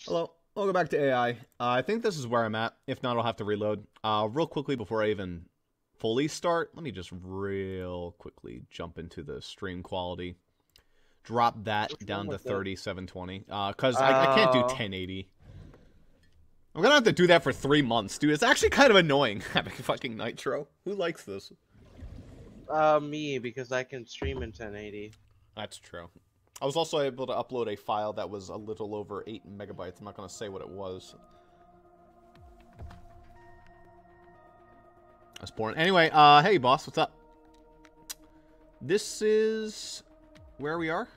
Hello, welcome back to AI. I think this is where I'm at. If not, I'll have to reload. Real quickly before I even fully start, let me just real quickly jump into the stream quality. Drop that down to 3720. Because I can't do 1080. I'm gonna have to do that for 3 months, dude. It's actually kind of annoying having fucking Nitro. Who likes this? Me, because I can stream in 1080. That's true. I was also able to upload a file that was a little over 8 megabytes. I'm not going to say what it was. That's boring. Anyway, hey, boss, what's up? This is where we are?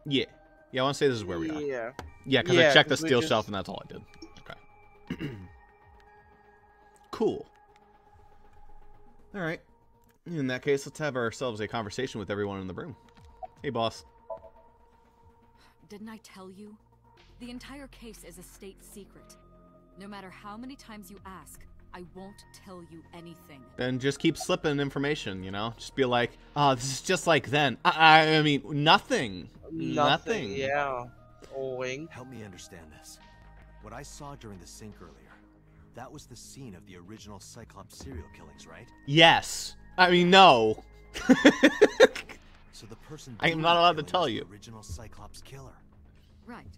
Yeah. Yeah, I want to say this is where we are. Yeah. Yeah, because I checked the steel shelf and that's all I did. Okay. Cool. Alright. In that case, let's have ourselves a conversation with everyone in the room. Hey, boss. Didn't I tell you? The entire case is a state secret. No matter how many times you ask, I won't tell you anything. Then just keep slipping information, you know? Just be like, oh, this is just like then. I mean, nothing. Nothing. Yeah. Wink. Help me understand this. What I saw during the sync earlier, that was the scene of the original Cyclops serial killings, right? Yes. I mean, no. So the person I am not allowed to tell you. Original Cyclops killer. Right.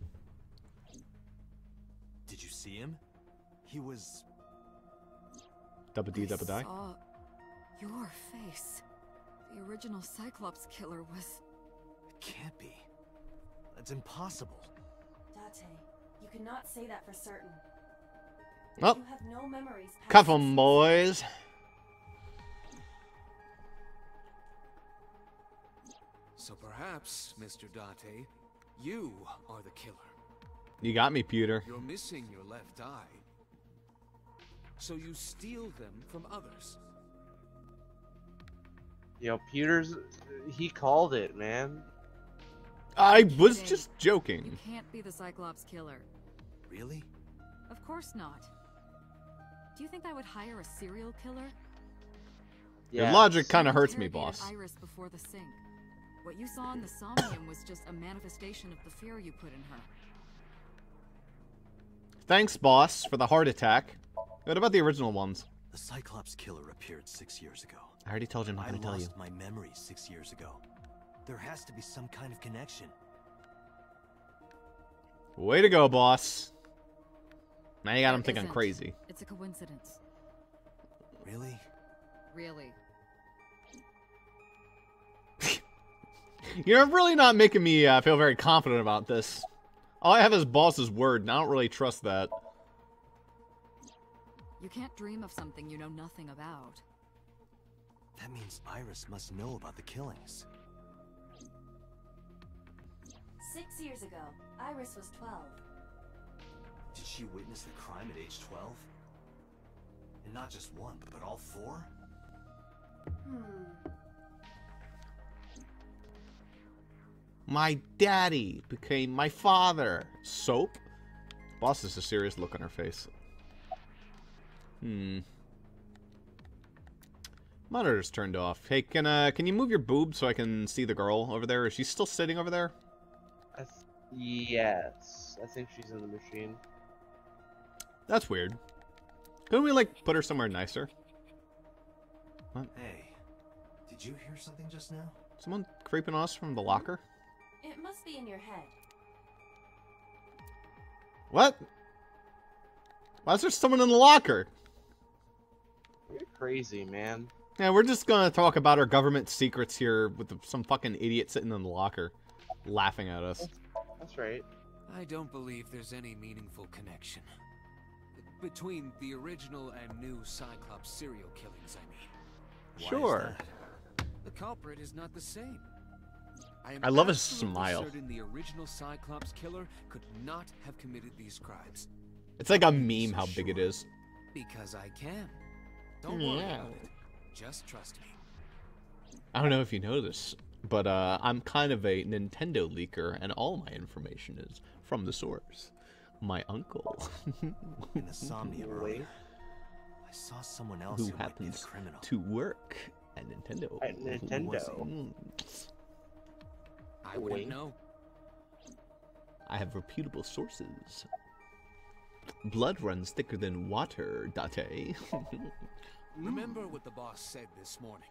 Did you see him? He was... Double D, double die. I saw your face. The original Cyclops killer was... It can't be. That's impossible. Date, you cannot say that for certain. Well, You have no memories past cuff 'em, 6 boys. So perhaps, Mr. Date, you are the killer. You got me, Peter. You're missing your left eye. So you steal them from others. Yo, Peter's... He called it, man. I was Jaden, just joking. You can't be the Cyclops killer. Really? Of course not. Do you think I would hire a serial killer? Your Yeah. logic kind of You hurts me, interrogated boss. Iris before the sync. What you saw in the Somnium was just a manifestation of the fear you put in her. Thanks, boss, for the heart attack. What about the original ones? The Cyclops killer appeared 6 years ago. I already told you I'm not I going to tell you. lost my memories 6 years ago. There has to be some kind of connection. Way to go, boss. Now you got him There thinking isn't. crazy. It's a coincidence. Really? Really. You're really not making me feel very confident about this. All I have is boss's word, and I don't really trust that. You can't dream of something you know nothing about. That means Iris must know about the killings. 6 years ago, Iris was 12. Did she witness the crime at age 12? And not just one, but all 4? My daddy became my father. Soap? Boss has a serious look on her face. Monitor's turned off. Hey, can you move your boob so I can see the girl over there? Is she still sitting over there? Yes. I think she's in the machine. That's weird. Couldn't we, like, put her somewhere nicer? What? Hey, did you hear something just now? Someone creeping on us from the locker? It must be in your head. What? Why is there someone in the locker? You're crazy, man. Yeah, we're just gonna talk about our government secrets here with some fucking idiot sitting in the locker, laughing at us. That's right. I don't believe there's any meaningful connection between the original and new Cyclops serial killings, I mean. Why is Sure. that? The culprit is not the same. I love his absolutely smile. certain the original Cyclops killer could not have committed these crimes. It's like a meme how big it is. Because I can. Don't worry Yeah. about it. Just trust me. I don't know if you know this, but I'm kind of a Nintendo leaker, and all my information is from the source. My uncle. In the Somnium earlier, I saw someone else Who who might be the happens criminal. to work at Nintendo. At Nintendo. Mm. I wouldn't Wink. know. I have reputable sources. Blood runs thicker than water, Date. Remember what the boss said this morning.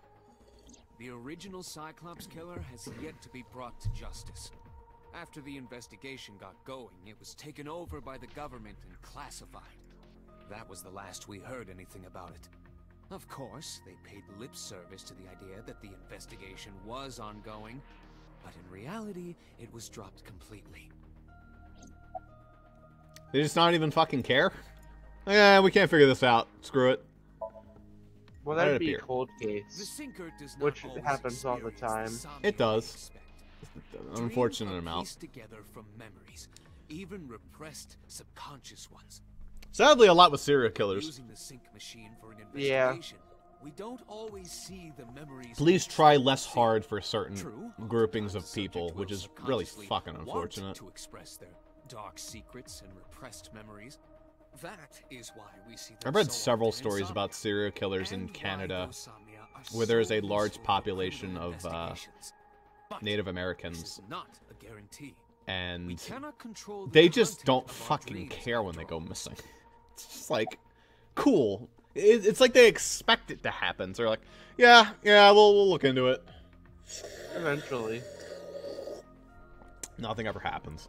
The original Cyclops killer has yet to be brought to justice. After the investigation got going, it was taken over by the government and classified. That was the last we heard anything about it. Of course, they paid lip service to the idea that the investigation was ongoing, but in reality, it was dropped completely. They just not even fucking care? Yeah, we can't figure this out. Screw it. Well, Let it that'd be a appear. cold The case. sinker does not Which always happens all the experience time. Somnium It does. we expect. An unfortunate Dreams are amount. pieced together from memories, even repressed subconscious ones. Sadly, a lot with serial killers. Using the sync machine for an Yeah. investigation, we don't always see the memories. Please we try expect to less see. hard for certain True, groupings of sometimes the people, subject which will is really subconsciously fucking want unfortunate. to express their dark secrets and repressed memories. That is why we see them I've read so several often in stories about Somnium, serial killers in and why Canada those Somnia are where there is so a large useful for population criminal of investigations. But Native this Americans, is not a guarantee. We and cannot control the they just content don't of our fucking dreams, care when they after go all. missing. It's just like, cool. It's like they expect it to happen. So they're like, yeah, we'll look into it. Eventually. Nothing ever happens.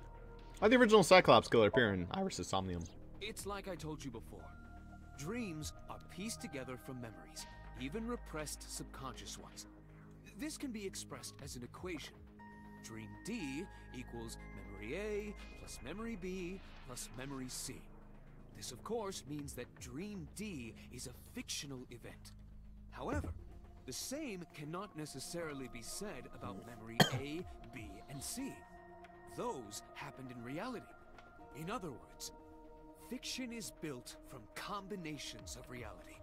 Why the original Cyclops killer appear in Iris's Somnium? It's like I told you before. Dreams are pieced together from memories, even repressed subconscious ones. This can be expressed as an equation. Dream D equals memory A plus memory B plus memory C. This, of course, means that Dream D is a fictional event. However, the same cannot necessarily be said about memory A, B, and C. Those happened in reality. In other words, fiction is built from combinations of reality.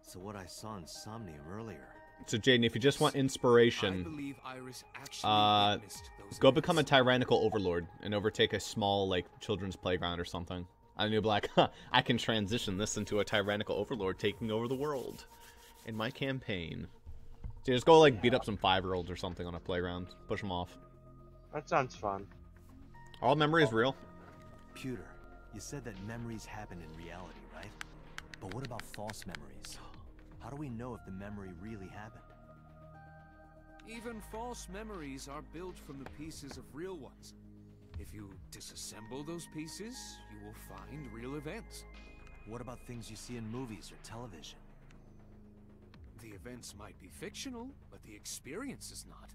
So what I saw in Somnium earlier. So Jaden, if you just want I inspiration, believe Iris actually witnessed those go events. become a tyrannical overlord and overtake a small, like, children's playground or something. And you'll be like, huh, I can transition this into a tyrannical overlord taking over the world in my campaign. So you just go, like, beat up some 5-year-olds or something on a playground. Push them off. That sounds fun. Are all memories real? Pewter, you said that memories happen in reality, right? But what about false memories? How do we know if the memory really happened? Even false memories are built from the pieces of real ones. If you disassemble those pieces, you will find real events. What about things you see in movies or television? The events might be fictional, but the experience is not.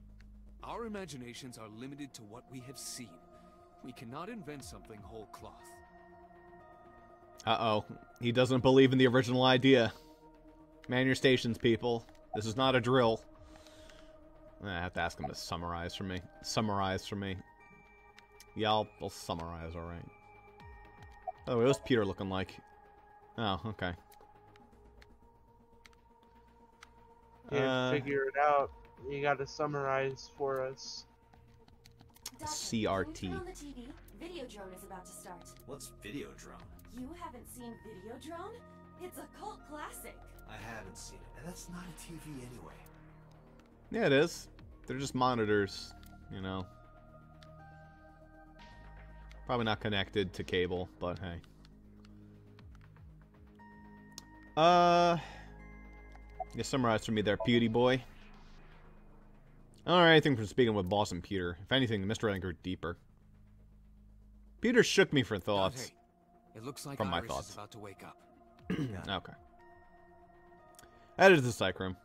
Our imaginations are limited to what we have seen. We cannot invent something whole cloth. Uh-oh. He doesn't believe in the original idea. Man your stations, people. This is not a drill. I have to ask him to summarize for me. Yeah, I'll summarize, alright. Oh, what's Peter looking like? Oh, okay. Can't figure it out. You gotta summarize for us. CRT. Can you turn on the TV? Videodrome is about to start. What's Videodrome? You haven't seen Videodrome? It's a cult classic. I haven't seen it, and that's not a TV anyway. Yeah, it is. They're just monitors, you know. Probably not connected to cable, but hey. You summarized for me there, Beauty Boy. I don't know anything from speaking with Boss and Peter. If anything, the mystery lingered deeper. Peter shook me for thoughts. Dante, it looks like From my Iris thoughts. is about to wake up. Okay. Headed to the psych room.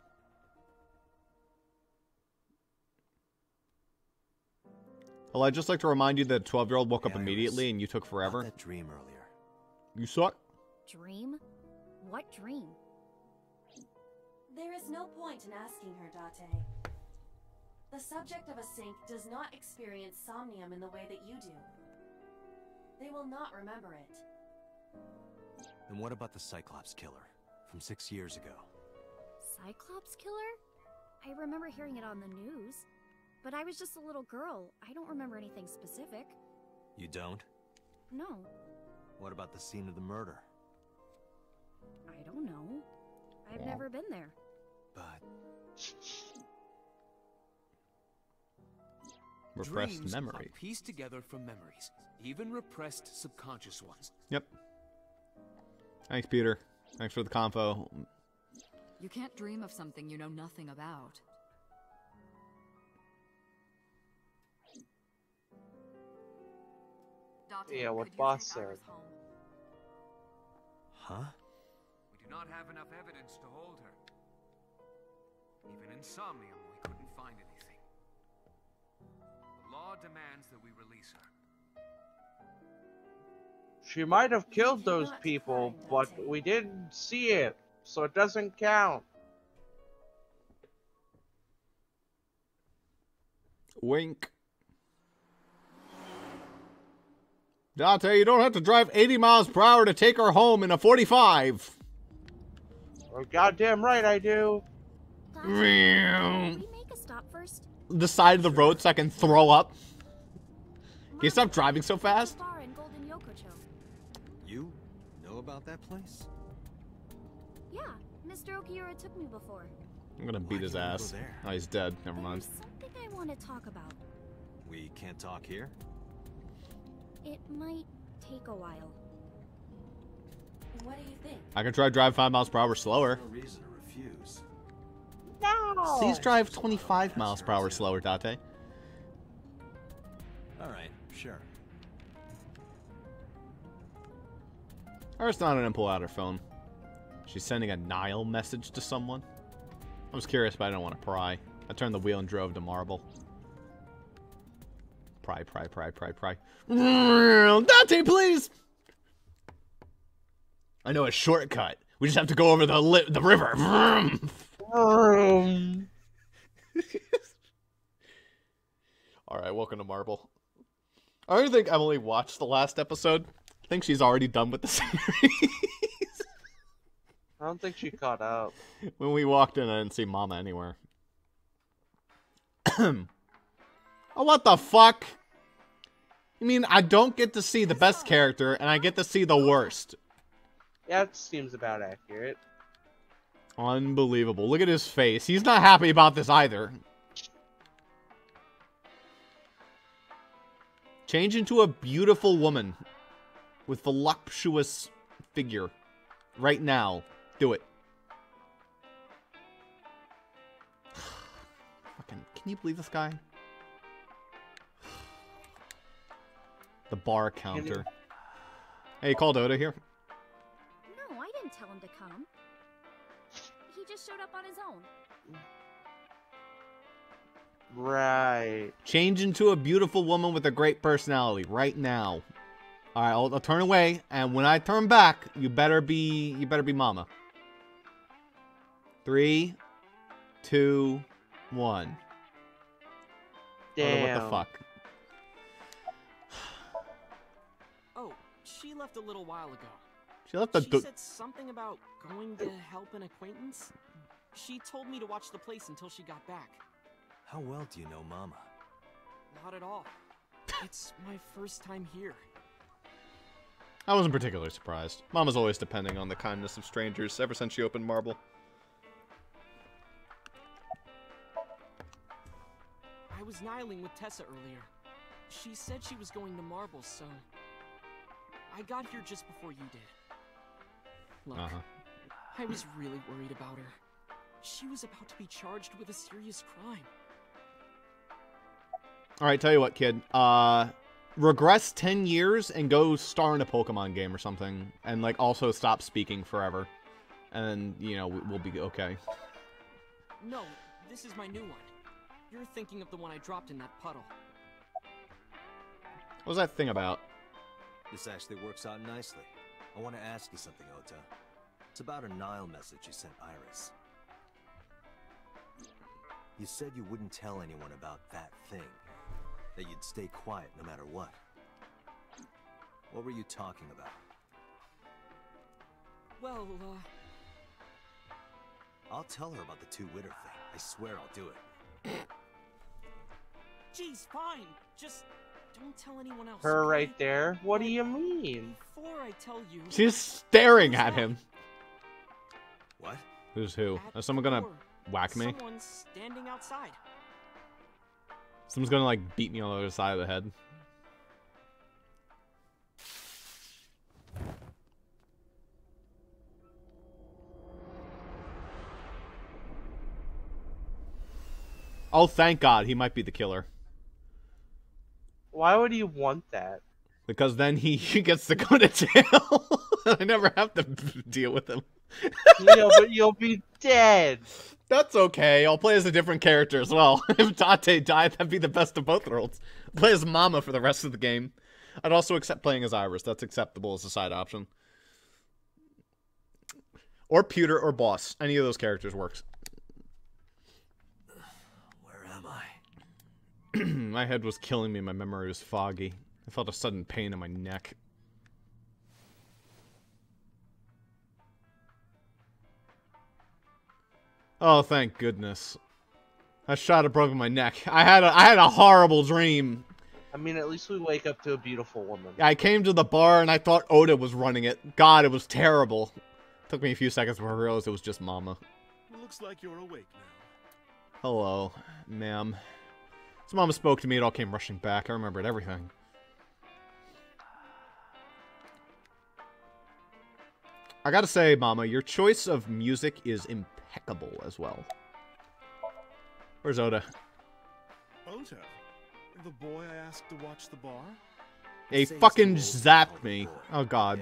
Well, I'd just like to remind you that a 12-year-old woke up Yeah, immediately Iris. and you took About forever. that dream earlier. You suck. Dream? What dream? There is no point in asking her, Date. The subject of a sync does not experience somnium in the way that you do. They will not remember it. And what about the Cyclops killer from 6 years ago? Cyclops killer? I remember hearing it on the news. But I was just a little girl. I don't remember anything specific. You don't? No, What about the scene of the murder? I don't know. I've Yeah. never been there. But Repressed Dreams memory. are pieced together from memories, even repressed subconscious ones. Yep. Thanks, Peter. Thanks for the convo. You can't dream of something you know nothing about. Date, Yeah, what could you Boss take Iris said. home? Huh? We do not have enough evidence to hold her. Even in Somnium, we couldn't find anything. The law demands that we release her. She might have killed cannot those people, find but Dante. we didn't see it, so it doesn't count. Wink. Dante, you don't have to drive 80 miles per hour to take her home in a 45. Oh, goddamn right I do. Dante, can we make a stop first? The side of the road so I can throw up. Can you Mom, stop driving so fast? bar in Golden Yokocho. You know about that place? Yeah, Mr. Okiura took me before. I'm gonna beat Why his do you wanna ass. go there? Oh, he's dead. Never mind. There's something I want to talk about. We can't talk here? It might take a while. What do you think? I can try to drive 5 miles per hour slower. No reason to refuse. No! Please drive 25 miles per hour slower, Date. Alright, sure. Iris nodded and pulled out her phone. She's sending a Nile message to someone. I was curious, but I didn't want to pry. I turned the wheel and drove to Marble. Pry. Dante, please! I know a shortcut. We just have to go over the river. Alright, welcome to Marble. I don't think Emily watched the last episode. I think she's already done with the series. I don't think she caught up. When we walked in, I didn't see Mama anywhere. Oh, what the fuck? You mean I don't get to see the best character, and I get to see the worst? Yeah, it seems about accurate. Unbelievable. Look at his face. He's not happy about this either. Change into a beautiful woman with voluptuous figure. Right now. Do it. Fucking, can you believe this guy? The bar counter. Hey, call Dota here. No, I didn't tell him to come. He just showed up on his own. Right. Change into a beautiful woman with a great personality right now. All right, I'll turn away, and when I turn back, you better be Mama. 3, 2, 1. Damn. What the fuck? Oh, she left a little while ago. She left the. She said something about going to help an acquaintance. She told me to watch the place until she got back. How well do you know Mama? Not at all. It's my first time here. I wasn't particularly surprised. Mama's always depending on the kindness of strangers ever since she opened Marble. I was nihiling with Tessa earlier. She said she was going to Marble, so I got here just before you did. Look, I was really worried about her. She was about to be charged with a serious crime. Alright, tell you what, kid. Regress 10 years and go star in a Pokemon game or something. And, like, also stop speaking forever. And, you know, we'll be okay. No, this is my new one. You're thinking of the one I dropped in that puddle. What was that thing about? This actually works out nicely. I want to ask you something, Ota. It's about a Nile message you sent Iris. You said you wouldn't tell anyone about that thing. That you'd stay quiet no matter what. What were you talking about? Well, I'll tell her about the two-witter thing. I swear I'll do it. geez, fine. Just don't tell anyone else. Her okay? right there. What do you mean? Before I tell you, She's staring at him. What? Who's who? at Is someone gonna the door, whack me? Someone's standing outside. Someone's gonna like beat me on the other side of the head. Oh, thank God, he might be the killer. Why would you want that? Because then he gets to go to jail. I never have to deal with him. Yeah, but you'll be dead. That's okay. I'll play as a different character as well. If Date died, that'd be the best of both worlds. Play as Mama for the rest of the game. I'd also accept playing as Iris. That's acceptable as a side option. Or Pewter or Boss. Any of those characters works. Where am I? My head was killing me. My memory was foggy. I felt a sudden pain in my neck. Oh, thank goodness. That shot had broken my neck. I had a horrible dream. I mean, at least we wake up to a beautiful woman. I came to the bar and I thought Oda was running it. God, it was terrible. Took me a few seconds before I realized it was just Mama. Looks like you're awake now. Hello, ma'am. As Mama spoke to me, it all came rushing back. I remembered everything. I gotta say, Mama, your choice of music is impeccable as well. Where's Oda? Ota? The boy I asked to watch the bar? He fucking zapped me. Oh, God.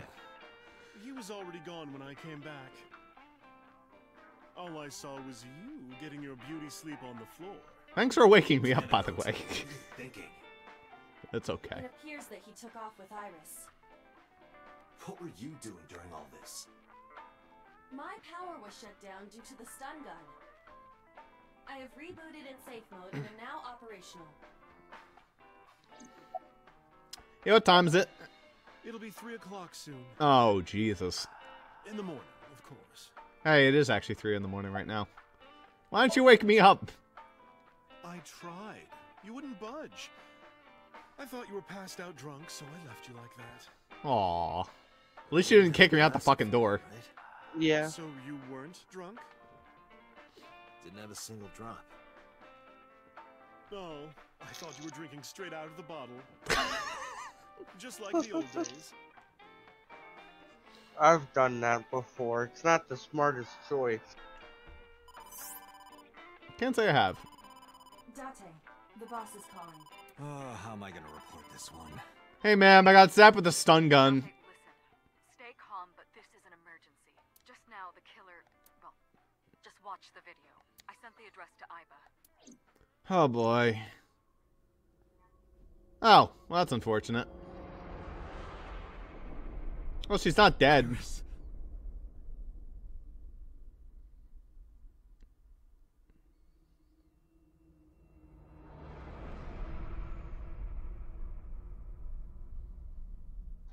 He was already gone when I came back. All I saw was you getting your beauty sleep on the floor. Thanks for waking me up, by the way. It's okay. It appears that he took off with Iris. What were you doing during all this? My power was shut down due to the stun gun. I have rebooted in safe mode and am now operational. Hey, what time is it? It'll be 3 o'clock soon. Oh, Jesus. In the morning, of course. Hey, it is actually 3 in the morning right now. Why don't you wake me up? I tried. You wouldn't budge. I thought you were passed out drunk, so I left you like that. Aw. At least you didn't kick me out the fucking door. Yeah. So you weren't drunk? Didn't have a single drop. No, I thought you were drinking straight out of the bottle. Just like the old days. I've done that before. It's not the smartest choice. Can't say I have. Date, the boss is calling. Oh, how am I gonna report this one? Hey, ma'am, I got zapped with a stun gun. Listen, stay calm, but this is an emergency. Just now, the killer... Well, just watch the video. I sent the address to Iba. Oh, boy. Oh, well, that's unfortunate. Well, she's not dead.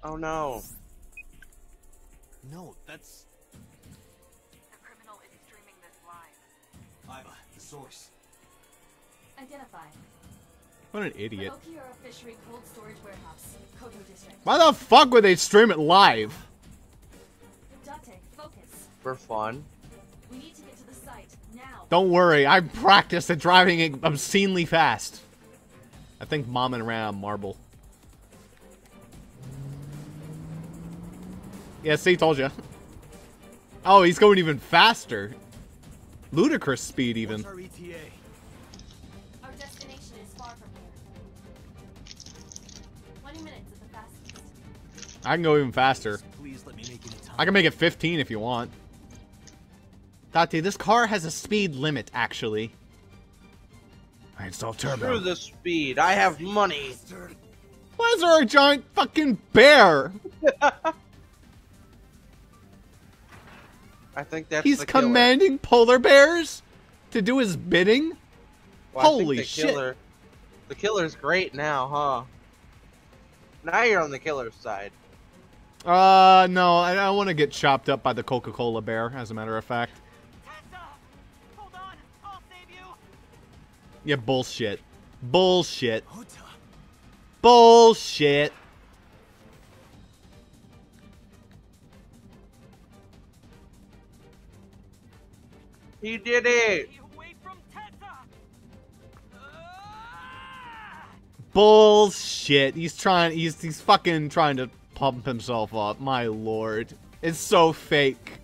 Oh no. No, that's... The criminal is streaming this live. Iba, the source. Identified. What an idiot. Okiura Fishery Cold Storage Warehouse, Koto District. Why the fuck would they stream it live? Date, focus. For fun. We need to get to the site, now. Don't worry, I practiced at driving it obscenely fast. I think Mom and ran on marble. Yeah, see, told you. Oh, he's going even faster. Ludicrous speed, even. What's our ETA? Our destination is far from here. 20 minutes at the fastest. I can go even faster. Please let me make any time. I can make it 15 if you want. Date, this car has a speed limit, actually. I installed turbo. Screw the speed. I have money. Why is there a giant fucking bear? I think that's He's the killer. commanding polar bears to do his bidding? Well, I think Holy the shit. The killer's great now, huh? Now you're on the killer's side. No, I don't want to get chopped up by the Coca-Cola bear, as a matter of fact. Tessa! Hold on, I'll save you! Yeah, bullshit. Bullshit. Ota. Bullshit. He did it! Stay away from Tessa! Bullshit. He's fucking trying to pump himself up. My lord. It's so fake.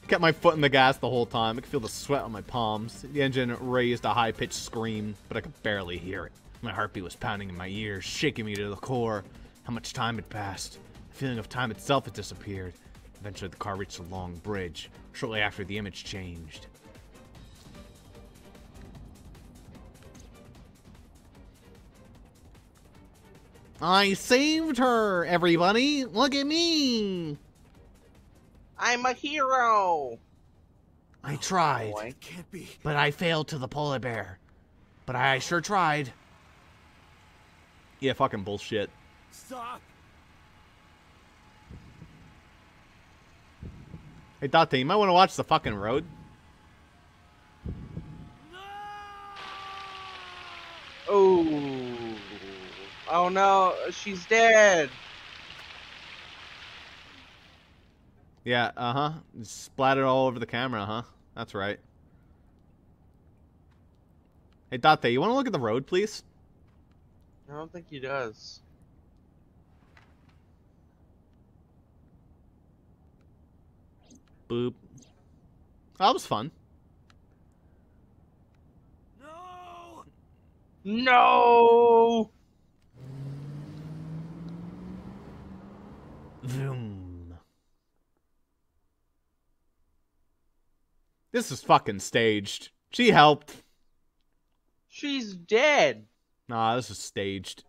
Kept my foot in the gas the whole time. I could feel the sweat on my palms. The engine raised a high-pitched scream, but I could barely hear it. My heartbeat was pounding in my ears, shaking me to the core. How much time had passed? The feeling of time itself had disappeared. Eventually, the car reached a long bridge. Shortly after, the image changed. I saved her, everybody! Look at me! I'm a hero! I tried, Boy. Can't be. but I failed to the polar bear. But I sure tried. Yeah, fucking bullshit. Stop. Hey, Date, you might want to watch the fucking road. Oh. Oh no, she's dead. Yeah, uh-huh. Splattered all over the camera, huh? That's right. Hey, Date, you want to look at the road, please? I don't think he does. Boop. That was fun. No. No! Vroom. This is fucking staged. She helped. She's dead. Nah, this is staged.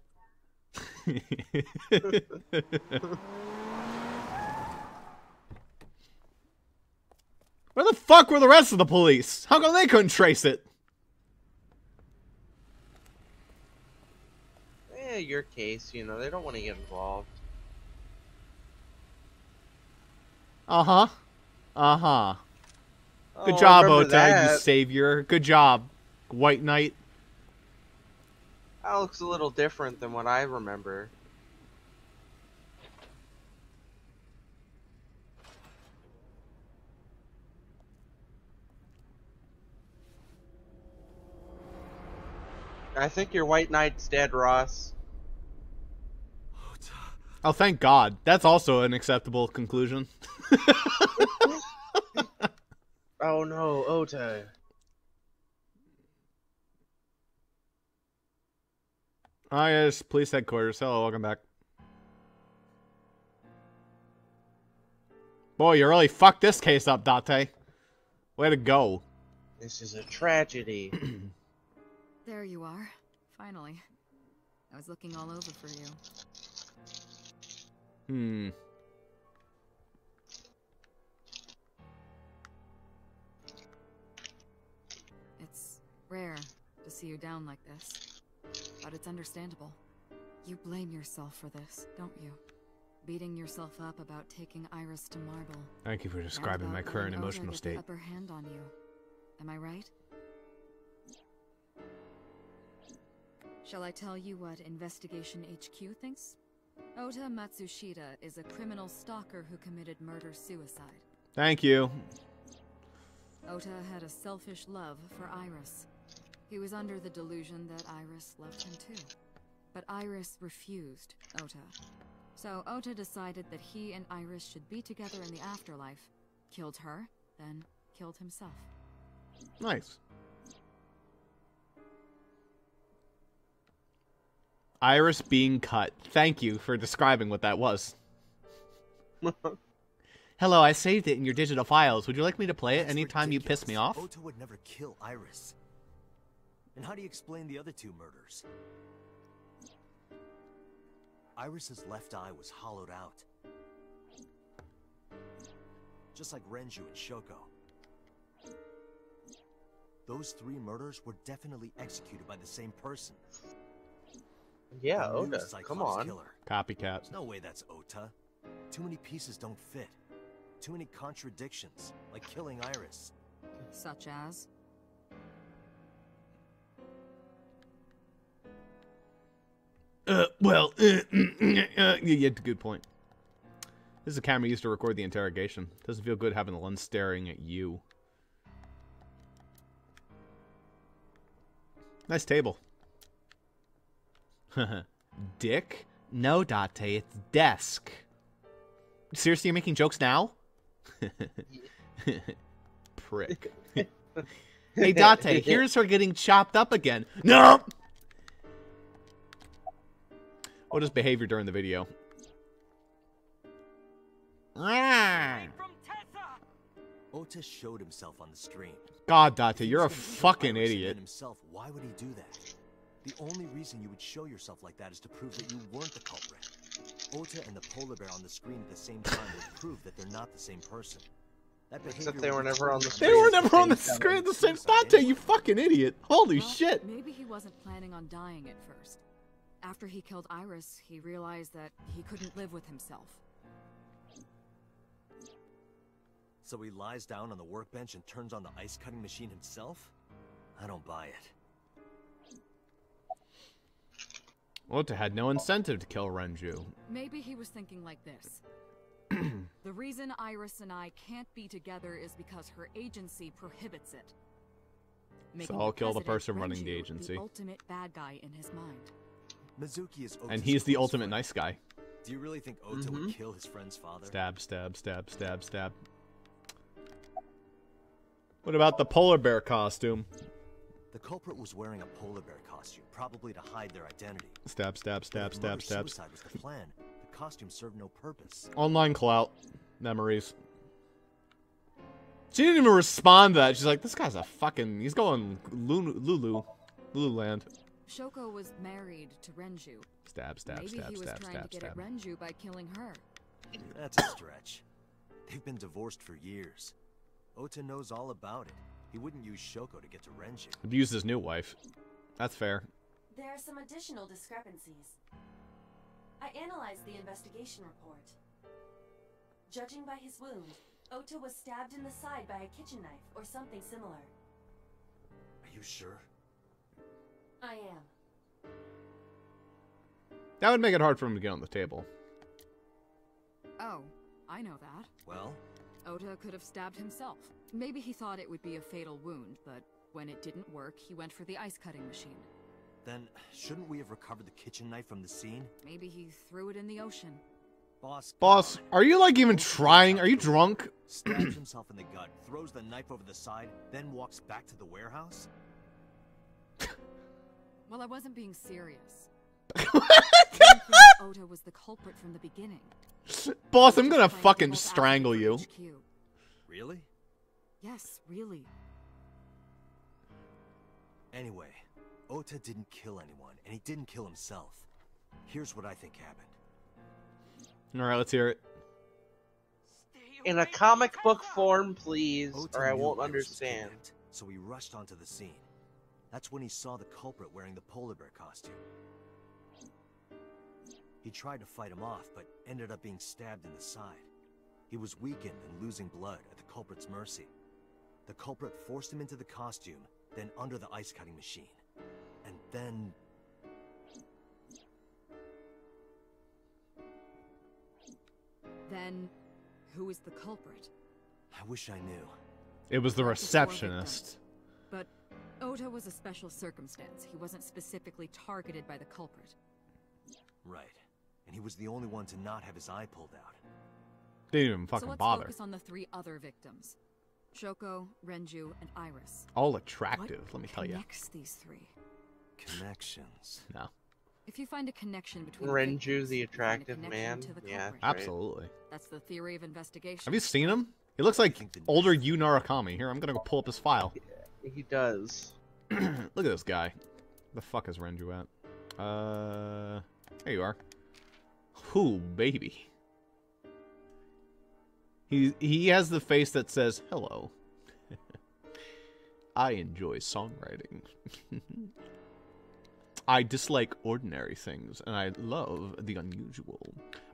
Where the fuck were the rest of the police? How come they couldn't trace it? Your case, you know, they don't want to get involved. Uh-huh. Uh-huh. Good Oh, job, remember Ota, that. you savior. Good job, White Knight. That looks a little different than what I remember. I think your White Knight's dead, Ross. Oh, thank God. That's also an acceptable conclusion. Oh no, Ota. Ah, yes, police headquarters. Hello, welcome back. Boy, you really fucked this case up, Date. Way to go. This is a tragedy. There you are. Finally. I was looking all over for you. It's rare to see you down like this, but it's understandable. You blame yourself for this, don't you? Beating yourself up about taking Iris to Marble. Thank you for describing my current emotional The state. upper hand on you. Am I right? Shall I tell you what Investigation HQ thinks? Ota Matsushita is a criminal stalker who committed murder-suicide. Thank you. Ota had a selfish love for Iris. He was under the delusion that Iris loved him too. But Iris refused Ota. So Ota decided that he and Iris should be together in the afterlife, killed her, then killed himself. Nice. Iris being cut. Thank you for describing what that was. Hello, I saved it in your digital files. Would you like me to play it That's anytime you piss me off? Ota would never kill Iris. And how do you explain the other two murders? Iris's left eye was hollowed out. Just like Renju and Shoko. Those three murders were definitely executed by the same person. Yeah, The new Ota, Cyclops come on. Killer. Copycat. There's no way that's Ota. Too many pieces don't fit. Too many contradictions, like killing Iris. Such as? Well, yeah, good point. This is a camera used to record the interrogation. Doesn't feel good having the lens staring at you. Nice table. Dick? No, Date, it's desk. Seriously, you're making jokes now? Prick. Hey, Date, here's her getting chopped up again. No! What is behavior during the video? Ota showed himself on the screen. God, Date, you're a fucking idiot. Himself, why would he do that? The only reason you would show yourself like that is to prove that you weren't the culprit. Ota and the polar bear on the screen at the same time would prove that they're not the same person. That Except they were never on the screen. They were never on the screen at the same time. Date, you fucking idiot. Holy shit. Maybe he wasn't planning on dying at first. After he killed Iris, he realized that he couldn't live with himself. So he lies down on the workbench and turns on the ice-cutting machine himself? I don't buy it. Ota had no incentive to kill Renju. Maybe he was thinking like this. The reason Iris and I can't be together is because her agency prohibits it. So I'll kill the person running the agency. The ultimate bad guy in his mind. Mizuki is Ota's and he's the ultimate friend. nice guy. Do you really think Ota would kill his friend's father? Stab, stab, stab, stab, stab. What about the polar bear costume? The culprit was wearing a polar bear costume, probably to hide their identity. Stab, stab, stab, stab, stab. Suicide was the plan. The costume served no purpose. Online clout. Memories. She didn't even respond to that. She's like, this guy's a fucking... He's going Lululand. Shoko was married to Renju. Stab, stab, Maybe stab, he was stab, trying stab, to get stab. at Renju by killing her. That's a stretch. They've been divorced for years. Ota knows all about it. He wouldn't use Shoko to get to Renju. Abused his new wife. That's fair. There are some additional discrepancies. I analyzed the investigation report. Judging by his wound, Ota was stabbed in the side by a kitchen knife or something similar. Are you sure? I am. That would make it hard for him to get on the table. Oh, I know that. Well? Ota could have stabbed himself. Maybe he thought it would be a fatal wound, but when it didn't work, he went for the ice-cutting machine. Then, shouldn't we have recovered the kitchen knife from the scene? Maybe he threw it in the ocean. Boss, are you like even trying? Are you drunk? Stabs himself in the gut, throws the knife over the side, then walks back to the warehouse? Well, I wasn't being serious. Ota was the culprit from the beginning. Boss, I'm gonna fucking strangle you. Really? Yes, really. Anyway, Ota didn't kill anyone, and he didn't kill himself. Here's what I think happened. Alright, let's hear it. In a comic book form, please, Ota or I knew won't Iris was understand. kidnapped, so he rushed onto the scene. That's when he saw the culprit wearing the polar bear costume. He tried to fight him off, but ended up being stabbed in the side. He was weakened and losing blood at the culprit's mercy. The culprit forced him into the costume, then under the ice-cutting machine. And then... Then, who is the culprit? I wish I knew. It was the receptionist. But Ota was a special circumstance. He wasn't specifically targeted by the culprit. Right. And he was the only one to not have his eye pulled out. Didn't even fucking so let's bother. Focus on the three other victims. Shoko, Renju, and Iris. All attractive, let me tell you. What connects these three? Connections. No. If you find a connection between Renju, the you find a attractive connection man? to the Yeah, culprit. Absolutely. That's the theory of investigation. Have you seen him? He looks like older Yu Narukami. Here, I'm gonna go pull up his file. He does. Look at this guy. The fuck is Renju at? There you are. Ooh, baby. He has the face that says, hello. I enjoy songwriting. I dislike ordinary things, and I love the unusual.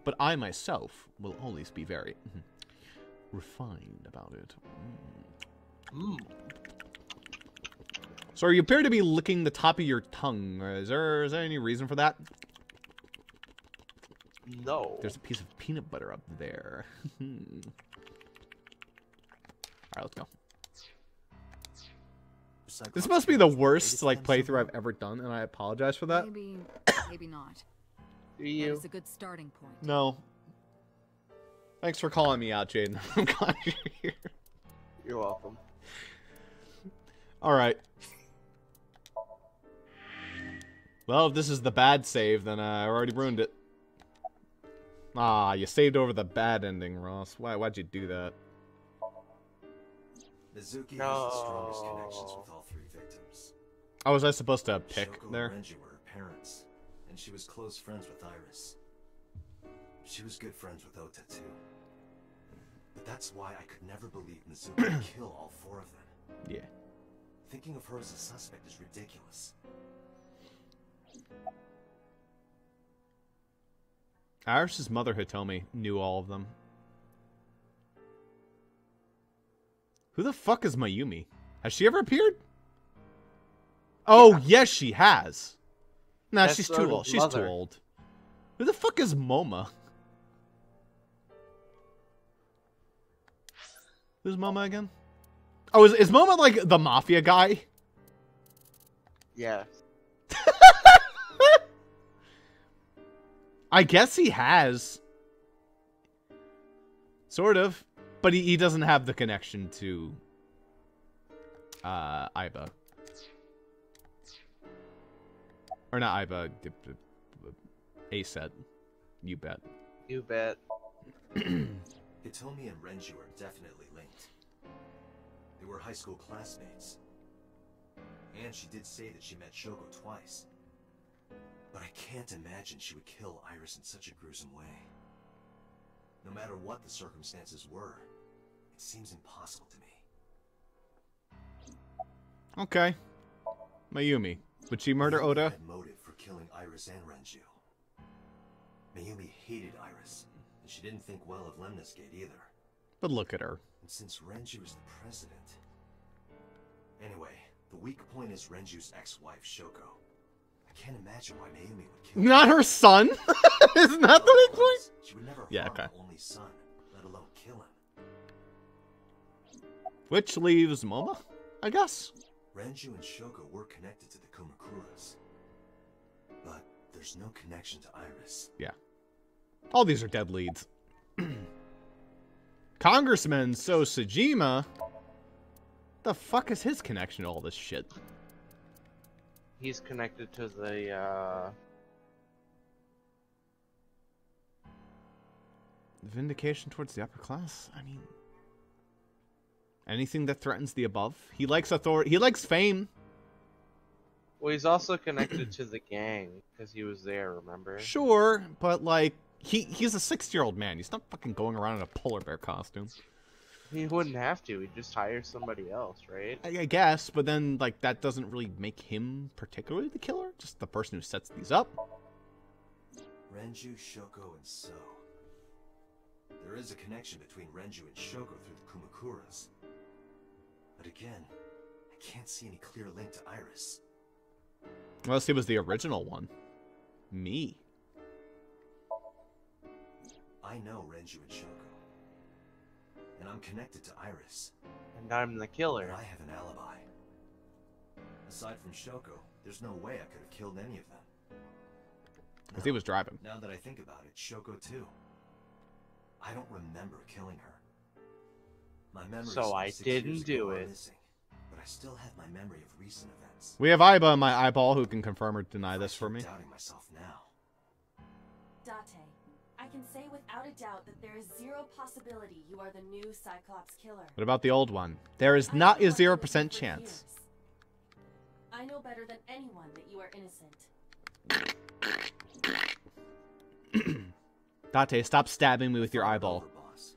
But I myself will always be very refined about it. So you appear to be licking the top of your tongue. Is there any reason for that? No. There's a piece of peanut butter up there. Alright, let's go. Cyclops This must be the related worst to like them playthrough somehow? I've ever done, and I apologize for that. Maybe not. Do That you? is a good starting point. No. Thanks for calling me out, Jaden. I'm glad you're here. You're welcome. All right. Well, if this is the bad save, then I already ruined it. Ah, you saved over the bad ending, Ross. Why'd you do that? Mizuki No. has the strongest connections with all three victims. Oh, was I supposed to pick Shoko there? and Renji were her parents, and she was close friends with Iris. She was good friends with Ota, too. But that's why I could never believe Mizuki would kill all four of them. Yeah. Thinking of her as a suspect is ridiculous. Iris's mother, Hitomi, knew all of them. Who the fuck is Mayumi? Has she ever appeared? Oh, yes, she has. Nah, That's she's too Oda's old. She's too mother. old. Who the fuck is Moma? Who's Moma again? Oh, is Moma like the mafia guy? Yes. I guess he has. Sort of. But he doesn't have the connection to Aiba. Or not Aiba. A-set. You bet. You bet. Hitomi and Renji were definitely linked. They were high school classmates. And she did say that she met Shoko twice. But I can't imagine she would kill Iris in such a gruesome way. No matter what the circumstances were, it seems impossible to me. Okay. Mayumi. Would she murder Mayumi Oda? had motive for killing Iris and Renju. Mayumi hated Iris, and she didn't think well of Lemnis Gate either. But look at her. And since Renju is the president... Anyway, the weak point is Renju's ex-wife, Shoko. I can't imagine why Mayumi would kill Not her son? Isn't that the weak point? She would never Yeah, harm okay. her only son, let alone kill him. Which leaves Moma, I guess. Renju and Shoko were connected to the Kumakuras. But there's no connection to Iris. Yeah. All these are dead leads. Congressman So Sejima. The fuck is his connection to all this shit? He's connected to the, Vindication towards the upper class? I mean... anything that threatens the above? He likes authority. He likes fame. Well, he's also connected to the gang, because he was there, remember? Sure, but like... He's a 60-year-old man. He's not fucking going around in a polar bear costume. He wouldn't have to, he'd just hire somebody else, right? I guess, but then, like, that doesn't really make him particularly the killer. Just the person who sets these up. Renju, Shoko, and So. There is a connection between Renju and Shoko through the Kumakuras. But again, I can't see any clear link to Iris. Unless he was the original one. Me. I know Renju and Shoko. And I'm connected to Iris. And I'm the killer. But I have an alibi. Aside from Shoko, there's no way I could have killed any of them. Because he was driving. Now that I think about it, Shoko too. I don't remember killing her. My memory So I didn't do it. Missing, but I still have my memory of recent events. We have Aiba in my eyeball who can confirm or deny this for me. I'm doubting myself now. Date, I can say without a doubt that there is zero possibility you are the new Cyclops killer. What about the old one? There is I not know a what you 0% did for chance. years. I know better than anyone that you are innocent. Date, stop stabbing me with your Thought it eyeball. over, boss.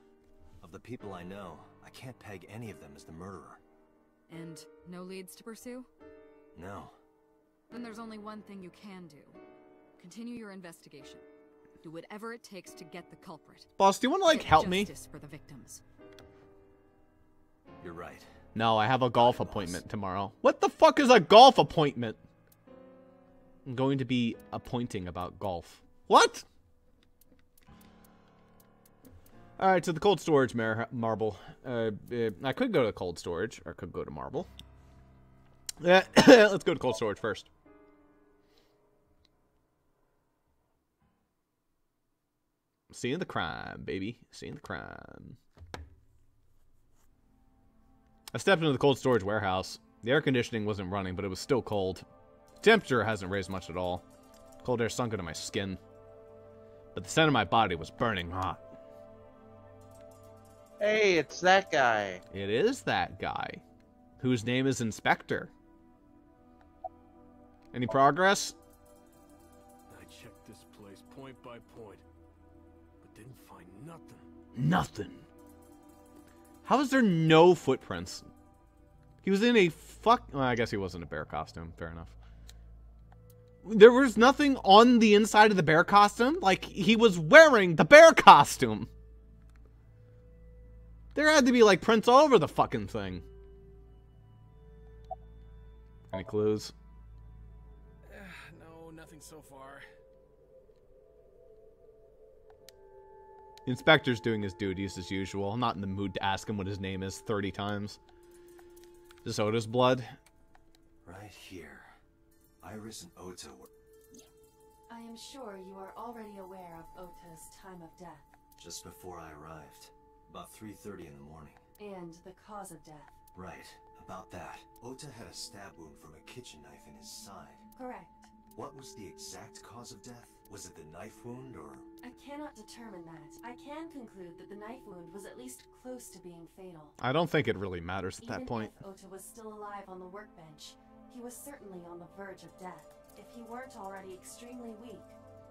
Of the people I know, I can't peg any of them as the murderer. And no leads to pursue? No. Then there's only one thing you can do. Continue your investigation. Do whatever it takes to get the culprit. Boss, do you want to, like, Get help me? justice for the victims. You're right. No, I have a golf appointment tomorrow. What the fuck is a golf appointment? I'm going to be appointing about golf. What? Alright, to the cold storage marble. I could go to cold storage, or I could go to marble. Let's go to cold storage first. Seeing the crime, baby. Seeing the crime. I stepped into the cold storage warehouse. The air conditioning wasn't running, but it was still cold. The temperature hasn't raised much at all. Cold air sunk into my skin. But the center of my body was burning hot. Hey, it's that guy. It is that guy. Whose name is Inspector. Any progress? I checked this place point by point, but didn't find nothing. Nothing. How is there no footprints? He was in a well, I guess he wasn't a bear costume. Fair enough. There was nothing on the inside of the bear costume. Like, he was wearing the bear costume. There had to be, like, prints all over the fucking thing. Any clues? No, nothing so far. The inspector's doing his duties as usual. I'm not in the mood to ask him what his name is 30 times. Is this Ota's blood? Right here. Iris and Ota were... I am sure you are already aware of Ota's time of death. Just before I arrived. About 3:30 in the morning. And the cause of death. Right. About that. Ota had a stab wound from a kitchen knife in his side. Correct. What was the exact cause of death? Was it the knife wound, or...? I cannot determine that. I can conclude that the knife wound was at least close to being fatal. I don't think it really matters at that point. Even if Ota was still alive on the workbench, he was certainly on the verge of death. If he weren't already extremely weak,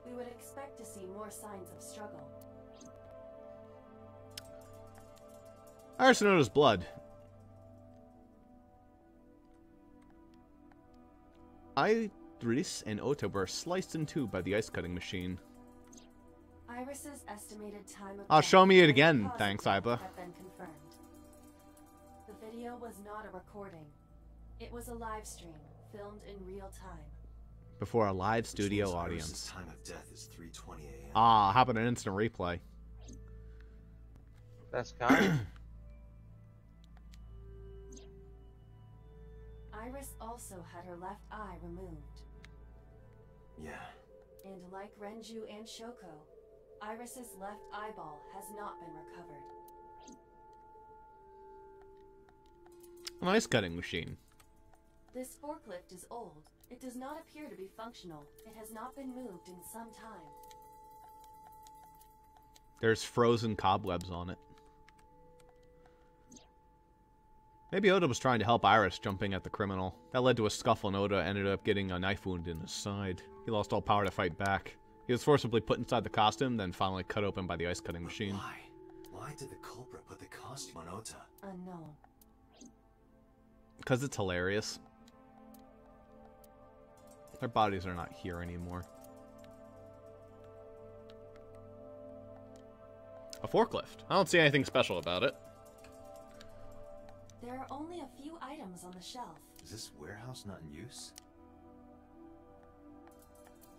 we would expect to see more signs of struggle. Iris and Ota's blood. Iris and Ota were sliced in two by the ice cutting machine. Iris's estimated time of death show me it and again, cause of thanks, death Iba. have been confirmed. The video was not a recording. It was a live stream, filmed in real time. Before a live Which studio means audience. Iris's time of death is 3:20 a.m. Ah, how about an instant replay? That's kind. Iris also had her left eye removed. Yeah. And like Renju and Shoko, Iris's left eyeball has not been recovered. An ice cutting machine. This forklift is old. It does not appear to be functional. It has not been moved in some time. There's frozen cobwebs on it. Maybe Ota was trying to help Iris jumping at the criminal. That led to a scuffle and Ota ended up getting a knife wound in his side. He lost all power to fight back. He was forcibly put inside the costume, then finally cut open by the ice cutting machine. Why? Why did the culprit put the costume on Ota? Unknown. Because it's hilarious. Their bodies are not here anymore. A forklift. I don't see anything special about it. There are only a few items on the shelf. Is this warehouse not in use?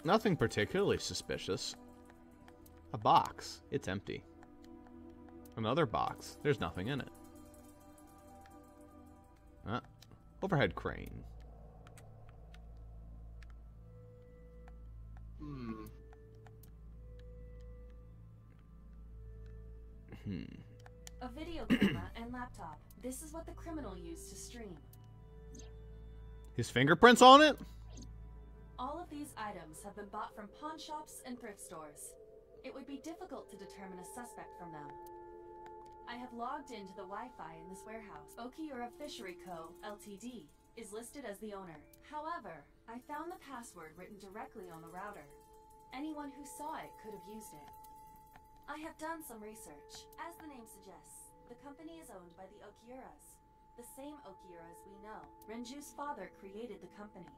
Nothing particularly suspicious. A box. It's empty. Another box. There's nothing in it. Overhead crane. A video camera and laptop. This is what the criminal used to stream. His fingerprints on it? All of these items have been bought from pawn shops and thrift stores. It would be difficult to determine a suspect from them. I have logged into the Wi-Fi in this warehouse. Okiura Fishery Co., Ltd. is listed as the owner. However, I found the password written directly on the router. Anyone who saw it could have used it. I have done some research. As the name suggests, the company is owned by the Okiuras. The same Okiuras we know. Renju's father created the company.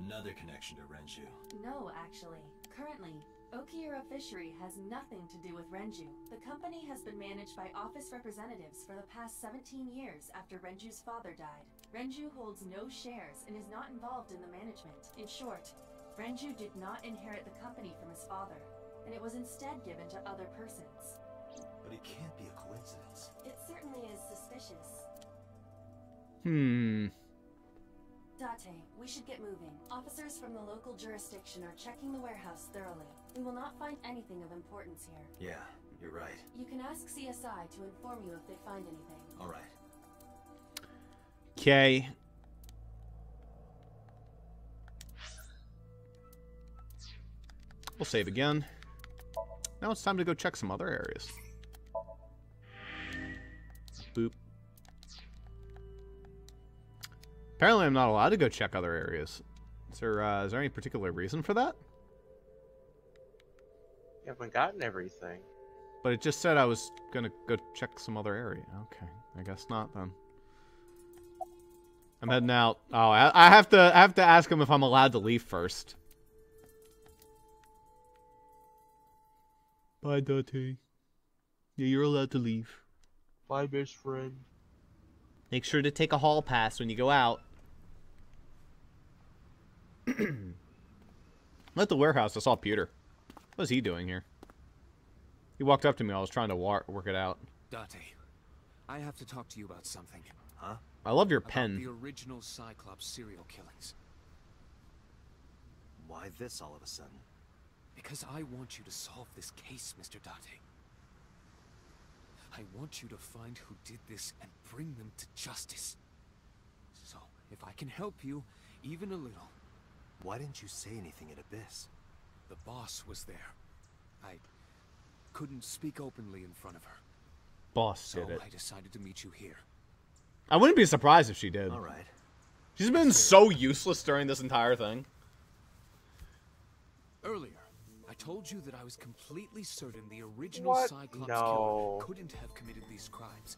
Another connection to Renju. No, actually. Currently, Okiura Fishery has nothing to do with Renju. The company has been managed by office representatives for the past 17 years after Renju's father died. Renju holds no shares and is not involved in the management. In short, Renju did not inherit the company from his father, and it was instead given to other persons. But it can't be a coincidence. It certainly is suspicious. Date, we should get moving. Officers from the local jurisdiction are checking the warehouse thoroughly. We will not find anything of importance here. Yeah, you're right. You can ask CSI to inform you if they find anything. All right. Okay. We'll save again. Now it's time to go check some other areas. Boop. Apparently I'm not allowed to go check other areas. Is there any particular reason for that? You haven't gotten everything. But it just said I was gonna go check some other area. Okay, I guess not then. I'm heading out. Oh, I have to ask him if I'm allowed to leave first. Bye, Date. Yeah, you're allowed to leave. Bye, best friend. Make sure to take a hall pass when you go out. At the warehouse, I saw Peter. What is he doing here? He walked up to me while I was trying to work it out. Date, I have to talk to you about something. Huh? I love your About pen. the original Cyclops serial killings. Why this all of a sudden? Because I want you to solve this case, Mr. Date. I want you to find who did this and bring them to justice. So, if I can help you, even a little. Why didn't you say anything at Abyss? The boss was there. I couldn't speak openly in front of her. Boss did So it. I decided to meet you here. I wouldn't be surprised if she did. All right. She's been so useless during this entire thing. Earlier, I told you that I was completely certain the original What? Cyclops No. killer couldn't have committed these crimes.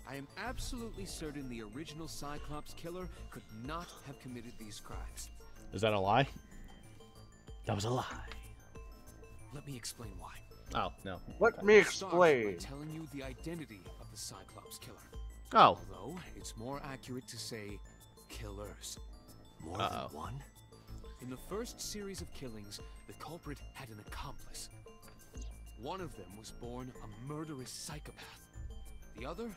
I am absolutely certain the original Cyclops killer could not have committed these crimes. Is that a lie? That was a lie. Let me explain why. Oh, no. Let me Start by explain. telling you the identity of the Cyclops killer. Oh. Although, it's more accurate to say killers. More Uh-oh. than one? In the first series of killings, the culprit had an accomplice. One of them was born a murderous psychopath. The other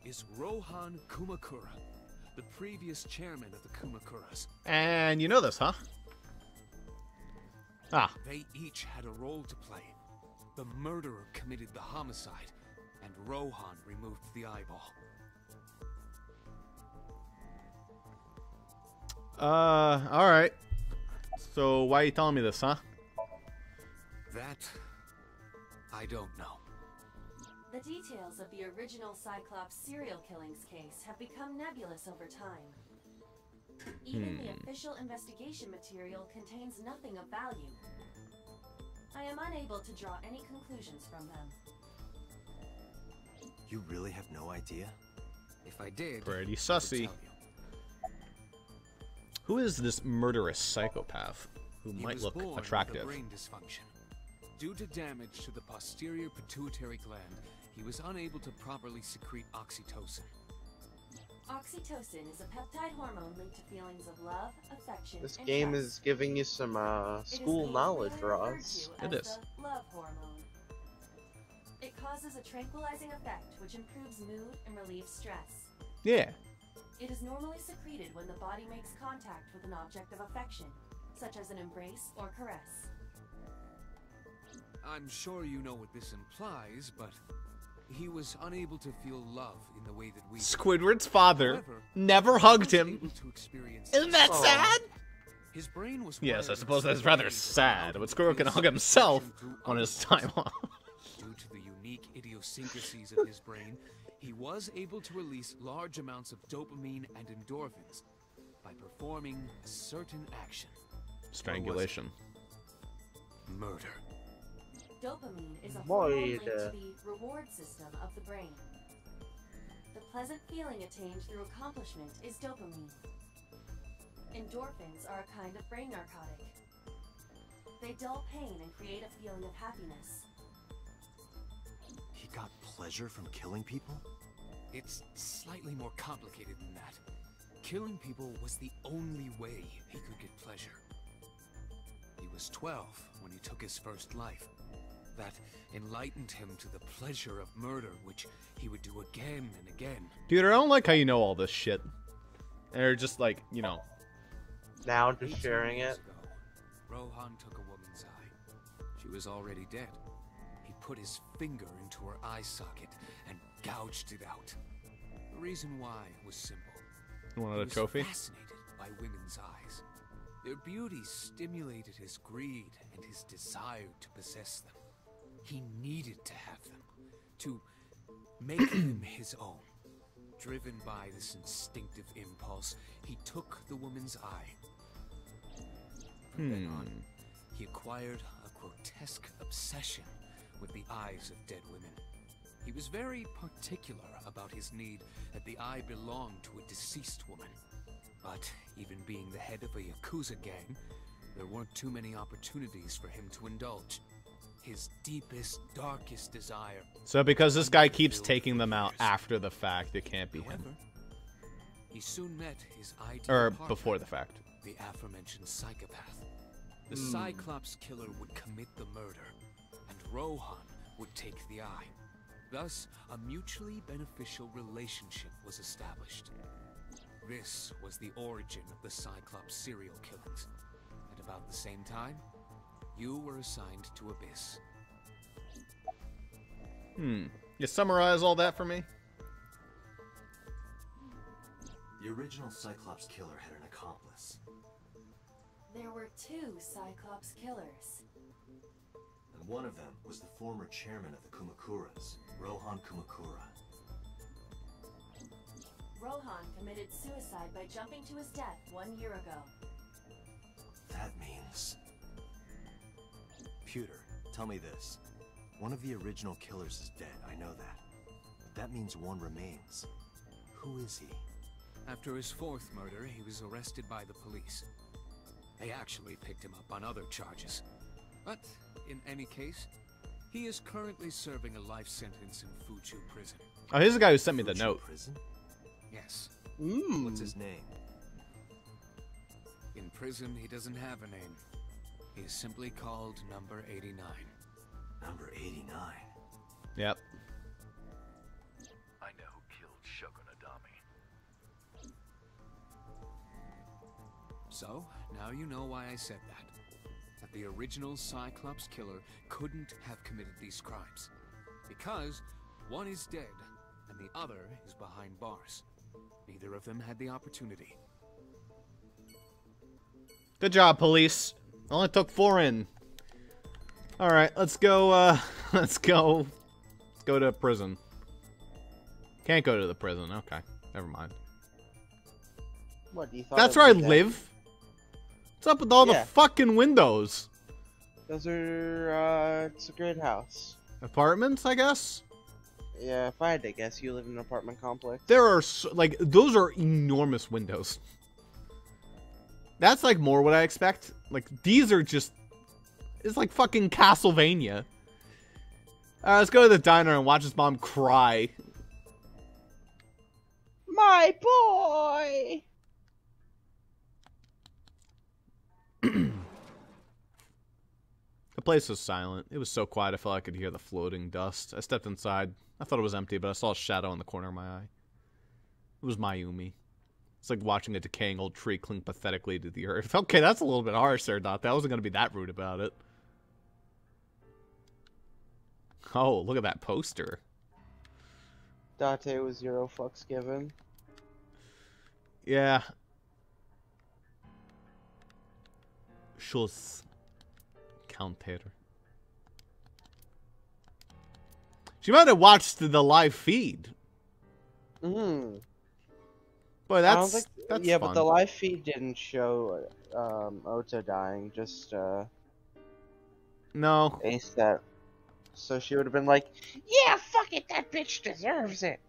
is Rohan Kumakura, the previous chairman of the Kumakuras. And you know this, huh? Ah. They each had a role to play. The murderer committed the homicide, and Rohan removed the eyeball. Alright. So, why are you telling me this, huh? That, I don't know. The details of the original Cyclops serial killings case have become nebulous over time. Even the official investigation material contains nothing of value. I am unable to draw any conclusions from them. You really have no idea? If I did, Pretty I would sussy. tell you. Who is this murderous psychopath who He might was look born with a attractive? brain dysfunction. Due to damage to the posterior pituitary gland, he was unable to properly secrete oxytocin. Oxytocin is a peptide hormone linked to feelings of love, affection, This and game trust. is giving you some It is school being knowledge, referred Ross. to It as is. the love hormone. It causes a tranquilizing effect which improves mood and relieves stress. Yeah. It is normally secreted when the body makes contact with an object of affection, such as an embrace or caress. I'm sure you know what this implies, but he was unable to feel love in the way that we did. Squidward's father However, never he hugged was him. able to experience Isn't that Oh. sad? His brain was Yes, I wired suppose in that's such a rather way that sad, allowed but him Squidward to can feel hug himself satisfaction through on his other time people. off. Due to the unique idiosyncrasies of his brain, he was able to release large amounts of dopamine and endorphins by performing a certain action. Strangulation. Murder. Dopamine is a Boy, hormone linked to the- the reward system of the brain. The pleasant feeling attained through accomplishment is dopamine. Endorphins are a kind of brain narcotic. They dull pain and create a feeling of happiness. He got pleasure from killing people? It's slightly more complicated than that. Killing people was the only way he could get pleasure. He was 12 when he took his first life. That enlightened him to the pleasure of murder, which he would do again and again. Dude, I don't like how you know all this shit. They're just like, you know. Now just 18 sharing years it. ago, Rohan took a woman's eye. She was already dead. He put his finger into her eye socket and gouged it out. The reason why was simple. You wanted He a was trophy? fascinated by women's eyes. Their beauty stimulated his greed and his desire to possess them. He needed to have them, to make them his own. Driven by this instinctive impulse, he took the woman's eye. From then on, he acquired a grotesque obsession with the eyes of dead women. He was very particular about his need that the eye belonged to a deceased woman. But even being the head of a Yakuza gang, there weren't too many opportunities for him to indulge. His deepest, darkest desire. So because this guy keeps taking them out after the fact, it can't be him. However, he soon met his ideal Or partner, before the fact. the aforementioned psychopath. The Cyclops killer would commit the murder, and Rohan would take the eye. Thus, a mutually beneficial relationship was established. This was the origin of the Cyclops serial killings. At about the same time, you were assigned to Abyss. You summarize all that for me? The original Cyclops killer had an accomplice, There were 2 Cyclops killers. and one of them was the former chairman of the Kumakuras, Rohan Kumakura. Rohan committed suicide by jumping to his death 1 year ago. That means... Pewter, tell me this. One of the original killers is dead, I know that. That means one remains. Who is he? After his 4th murder, he was arrested by the police. They actually picked him up on other charges. But, in any case, he is currently serving a life sentence in Fuju prison. Oh, here's the guy who sent me the Fuji note. Prison? Yes. What's his name? In prison, he doesn't have a name. He is simply called Number 89. Number 89. Yep. I know who killed Shogun Adami. So, now you know why I said that. That the original Cyclops killer couldn't have committed these crimes. Because one is dead, and the other is behind bars. Neither of them had the opportunity. Good job, police. Only took 4 in. Alright, let's go, let's go to prison. Can't go to the prison, okay. Never mind. What, you thought That's it where I would be live? What's up with all Yeah. the fucking windows? Those are, it's a great house. Apartments, I guess? Yeah, if I had to guess, you live in an apartment complex. There are, like, those are enormous windows. That's, like, more what I expect. Like, these are just... It's like fucking Castlevania. Let's go to the diner and watch his mom cry. My boy! The place was silent. It was so quiet I felt I could hear the floating dust. I stepped inside. I thought it was empty, but I saw a shadow in the corner of my eye. It was Mayumi. It's like watching a decaying old tree cling pathetically to the earth. Okay, that's a little bit harsh there, Dot. I wasn't going to be that rude about it. Oh, look at that poster. Date was 0 fucks given. Yeah. Schuss. Counter. She might have watched the live feed. Mm-hmm. Boy, that's yeah, fun. but the live feed didn't show Ota dying, just No. Ace that. So she would have been like, yeah, fuck it, that bitch deserves it.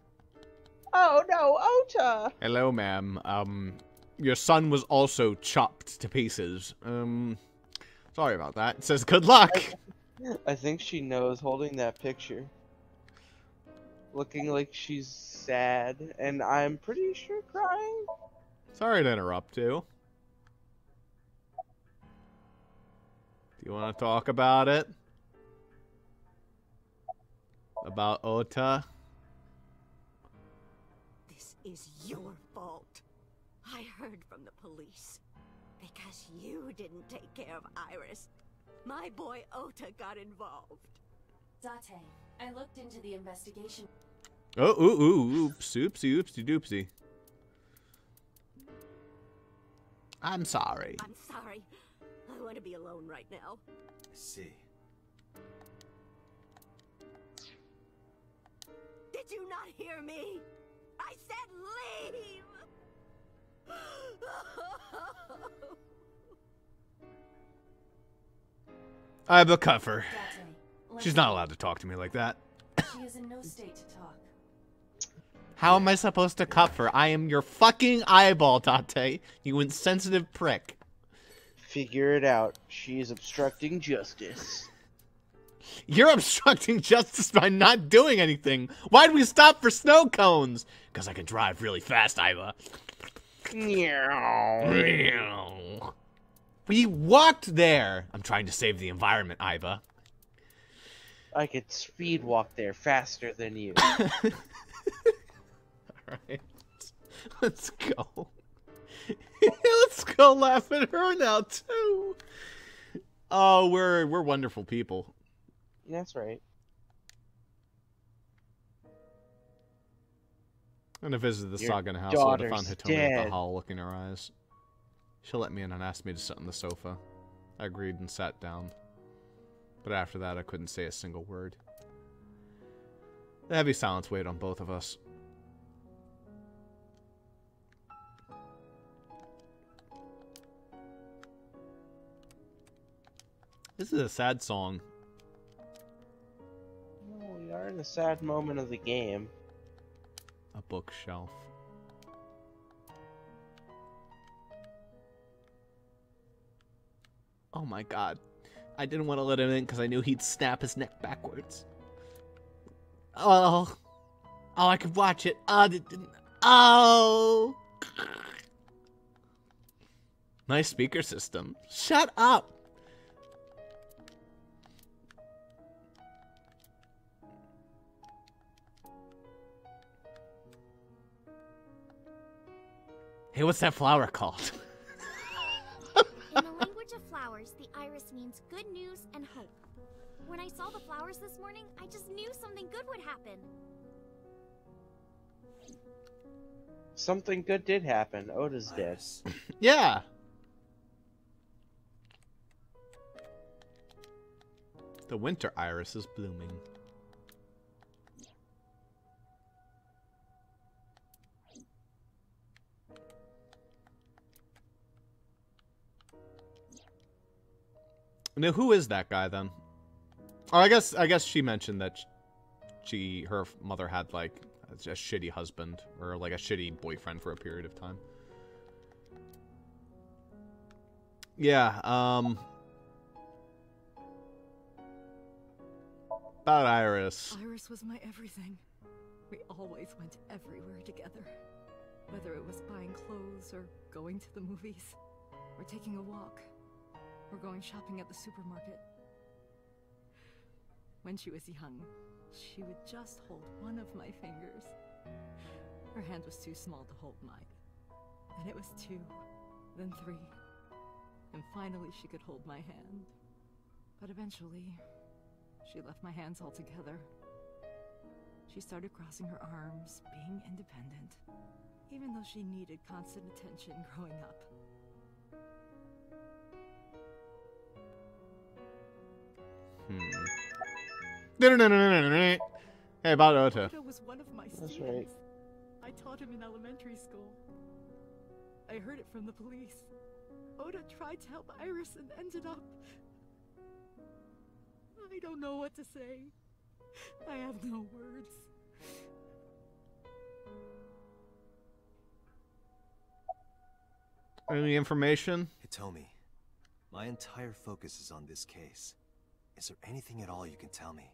Oh no, Ota! Hello, ma'am. Your son was also chopped to pieces. Sorry about that. It says good luck. I think she knows, holding that picture. Looking like she's sad, and I'm pretty sure crying. Sorry to interrupt you. Do you want to talk about it? About Ota? This is your fault. I heard from the police. Because you didn't take care of Iris, my boy Ota got involved. Date, I looked into the investigation. Oh, oops, oopsie, doopsie. I'm sorry. I'm sorry. I want to be alone right now. I see. Did you not hear me? I said leave! I cuff her. Date, She's not allowed to talk to me like that. She is in no state to talk. How am I supposed to cuff her? I am your fucking eyeball, Tate. You insensitive prick. Figure it out. She is obstructing justice. You're obstructing justice by not doing anything. Why'd we stop for snow cones? Because I can drive really fast, Iva. We walked there. I'm trying to save the environment, Iva. I could speed walk there faster than you. Alright. Let's go. Let's go laugh at her now, too. Oh, we're wonderful people. That's right. I'm gonna visit the Your Sagan household. I found daughter's Hitomi at the dead. hall looking in her eyes. She let me in and asked me to sit on the sofa. I agreed and sat down. But after that, I couldn't say a single word. The heavy silence weighed on both of us. This is a sad song. Well, we are in a sad moment of the game. A bookshelf. Oh my god. I didn't want to let him in because I knew he'd snap his neck backwards. Oh. Oh, I could watch it. Oh. Nice speaker system. Shut up. Hey, what's that flower called? In the language of flowers, the iris means good news and hope. When I saw the flowers this morning, I just knew something good would happen. Something good did happen. Oda's dead. Yeah. The winter iris is blooming. Now, who is that guy then? Oh, I guess she mentioned that her mother had like a shitty husband or like a shitty boyfriend for a period of time. Yeah, about Iris. Iris was my everything. We always went everywhere together. Whether it was buying clothes or going to the movies or taking a walk. We're going shopping at the supermarket. When she was young, she would just hold one of my fingers. Her hand was too small to hold mine. Then it was 2, then 3, and finally she could hold my hand. But eventually, she left my hands altogether. She started crossing her arms, being independent, even though she needed constant attention growing up. Hey, about Ota. Ota was one of my students. That's right. I taught him in elementary school. I heard it from the police. Ota tried to help Iris and ended up... I don't know what to say. I have no words. Any information? Hitomi, my entire focus is on this case. Is there anything at all you can tell me?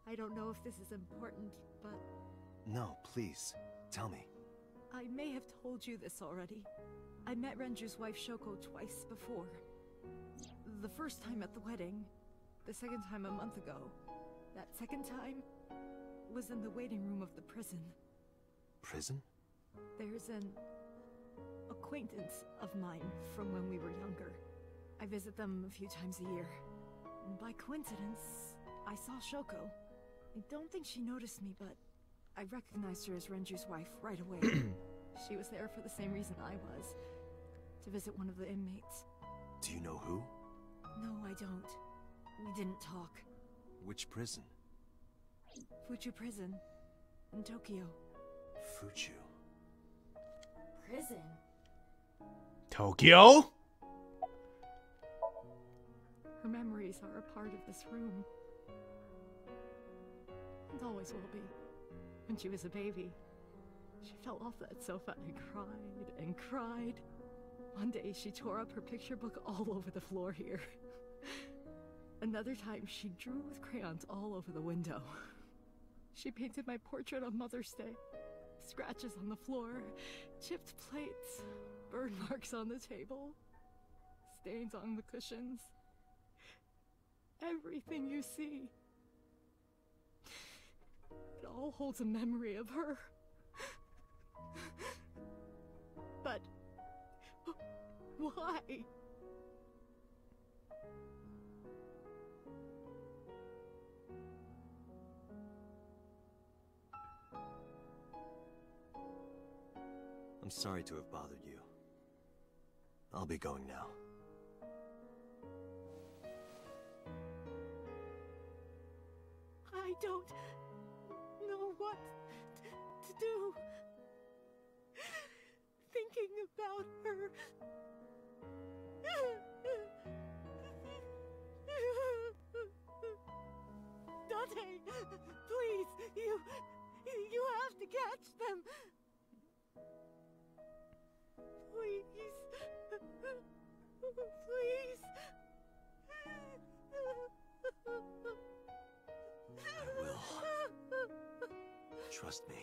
I don't know if this is important, but No, please, tell me. I may have told you this already. I met Renju's wife Shoko twice before. The first time at the wedding, the second time a month ago. That second time was in the waiting room of the prison. Prison? There's an acquaintance of mine from when we were younger. I visit them a few times a year. And by coincidence, I saw Shoko. I don't think she noticed me, but I recognized her as Renju's wife right away. She was there for the same reason I was. To visit one of the inmates. Do you know who? No, I don't. We didn't talk. Which prison? Fuchu Prison. In Tokyo. Fuchu. Prison? Tokyo? Her memories are a part of this room. And always will be. When she was a baby, she fell off that sofa and cried and cried. One day she tore up her picture book all over the floor here. Another time she drew with crayons all over the window. She painted my portrait on Mother's Day. Scratches on the floor, chipped plates, burn marks on the table, stains on the cushions. Everything you see. It all holds a memory of her. But why? I'm sorry to have bothered you. I'll be going now. I don't know what to do. Thinking about her. Dante, please, you have to catch them. Please. Please. I will. Trust me.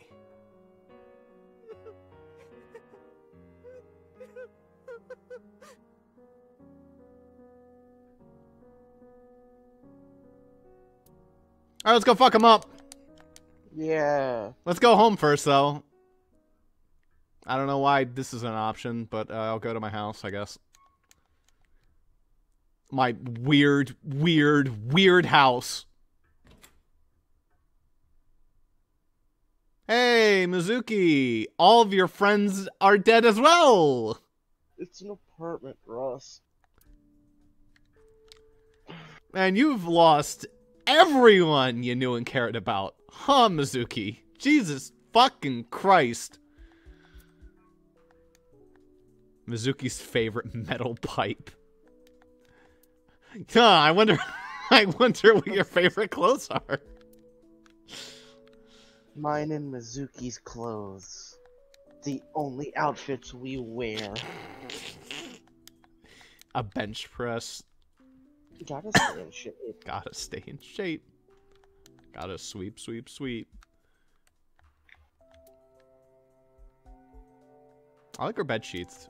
All right, let's go fuck him up. Yeah. Let's go home first, though. I don't know why this is an option, but I'll go to my house, I guess. My weird, weird, weird house. Hey, Mizuki. All of your friends are dead as well. It's an apartment, Ross. Man, you've lost everyone you knew and cared about. Huh, Mizuki? Jesus fucking Christ. Mizuki's favorite metal pipe. Huh, I wonder what your favorite clothes are. Mine and Mizuki's clothes. The only outfits we wear. A bench press. Gotta stay in shape. Gotta stay in shape. Gotta sweep, sweep, sweep. I like her bed sheets.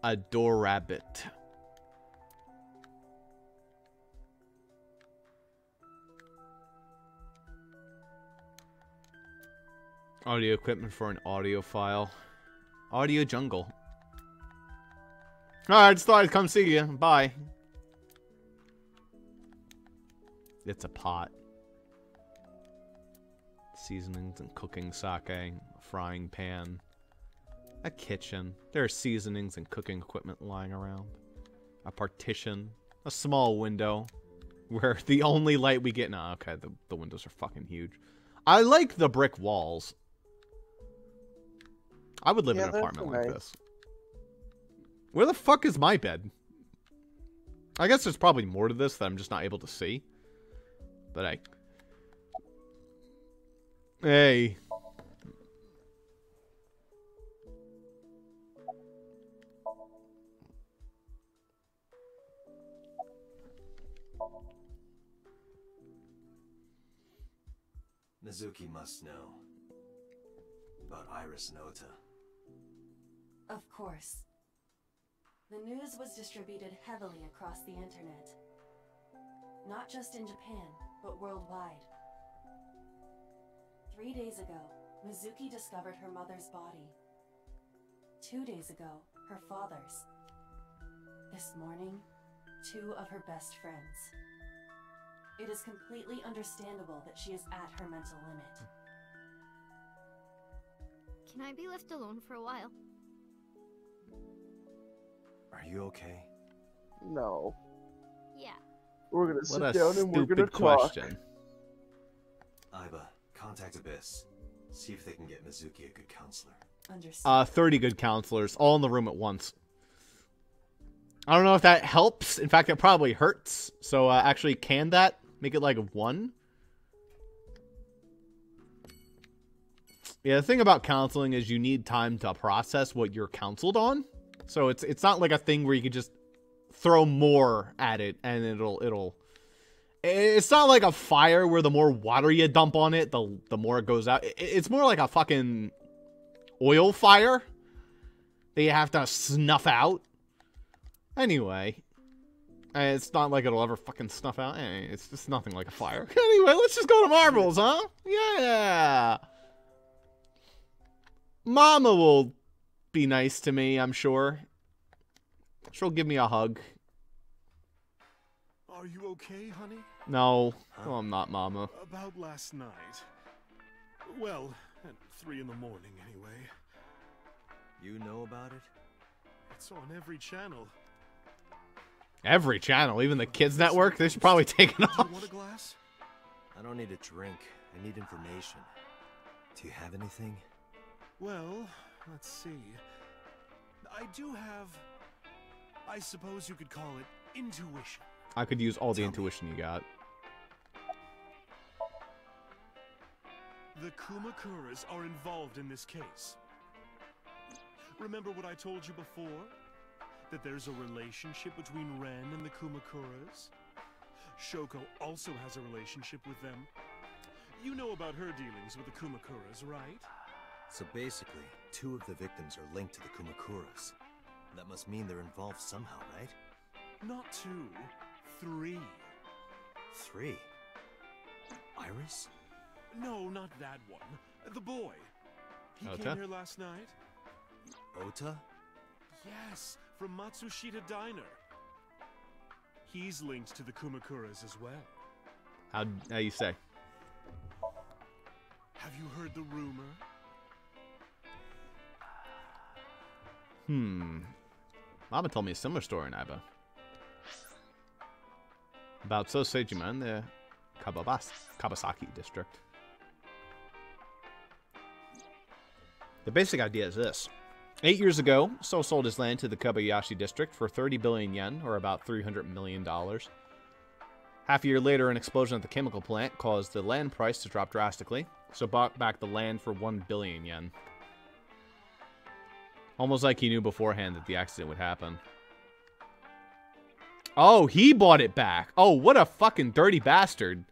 A door rabbit. Audio equipment for an audio file. Audio jungle. Alright, just thought I'd come see you. Bye. It's a pot. Seasonings and cooking sake. A frying pan. A kitchen. There are seasonings and cooking equipment lying around. A partition. A small window. Where the only light we get... No, okay, the windows are fucking huge. I like the brick walls. I would live in an apartment like this. Where the fuck is my bed? I guess there's probably more to this that I'm just not able to see. But hey. Mizuki must know about Iris and Ota. Of course. The news was distributed heavily across the internet. Not just in Japan, but worldwide. 3 days ago, Mizuki discovered her mother's body. 2 days ago, her father's. This morning, 2 of her best friends. It is completely understandable that she is at her mental limit. Can I be left alone for a while? Are you okay? No. Yeah. We're gonna What sit a down and we're gonna stupid question. Iba, contact Abyss. See if they can get Mizuki a good counselor. Understood. 30 good counselors, all in the room at once. I don't know if that helps. In fact, it probably hurts. So actually, can that make it like a 1? Yeah, the thing about counseling is you need time to process what you're counseled on. So it's not like a thing where you can just throw more at it and it'll. It's not like a fire where the more water you dump on it, the more it goes out. It's more like a fucking oil fire that you have to snuff out. Anyway, it's not like it'll ever fucking snuff out. It's just nothing like a fire. Anyway, let's just go to marbles, huh? Yeah. Mama will be nice to me, I'm sure. She'll give me a hug. Are you okay, honey? No, no, I'm not, Mama. About last night. Well, at 3 in the morning, anyway. You know about it? It's on every channel. Every channel, even the kids' network, they should probably take it off. Do you want a glass? I don't need a drink. I need information. Do you have anything? Well, let's see. I do have, I suppose you could call it intuition. I could use all the intuition you got. The Kumakuras are involved in this case. Remember what I told you before? That there's a relationship between Ren and the Kumakuras? Shoko also has a relationship with them. You know about her dealings with the Kumakuras, right? So basically, 2 of the victims are linked to the Kumakuras. That must mean they're involved somehow, right? Not 2, 3. 3? Iris? No, not that one. The boy. He Ota? came here last night. Ota? Yes, from Matsushita Diner. He's linked to the Kumakuras as well. How you say? Have you heard the rumor? Mama told me a similar story in Iba. About Sosejima in the Kabasaki district. The basic idea is this. 8 years ago, So sold his land to the Kobayashi district for 30 billion yen, or about $300 million. Half a year later, an explosion at the chemical plant caused the land price to drop drastically, so bought back the land for 1 billion yen. Almost like he knew beforehand that the accident would happen. Oh, he bought it back. Oh, what a fucking dirty bastard.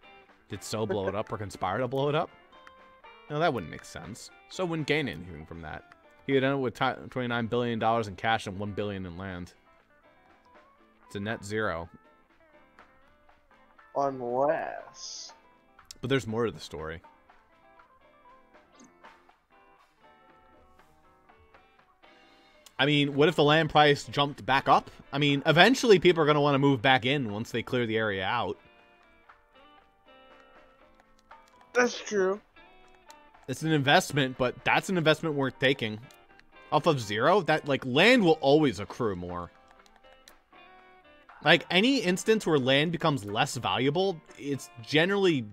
Did So blow it up or conspire to blow it up? No, that wouldn't make sense. So wouldn't gain anything from that. He would end up with $29 billion in cash and $1 billion in land. It's a net zero. Unless... But there's more to the story. I mean, what if the land price jumped back up? I mean, eventually people are going to want to move back in once they clear the area out. That's true. It's an investment, but that's an investment worth taking. Off of zero, that, like, land will always accrue more. Like, any instance where land becomes less valuable, it's generally,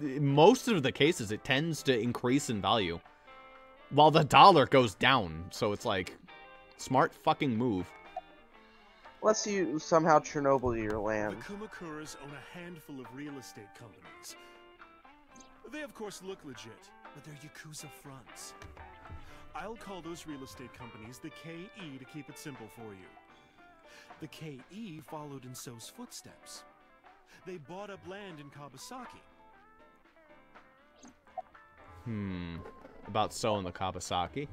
most of the cases, it tends to increase in value. While the dollar goes down, so it's like, smart fucking move. Unless you somehow Chernobyl your land. The Kumakuras own a handful of real estate companies. They of course look legit, but they're Yakuza fronts. I'll call those real estate companies the KE to keep it simple for you. The KE followed in So's footsteps. They bought up land in Kabasaki. About So and the Kabasaki.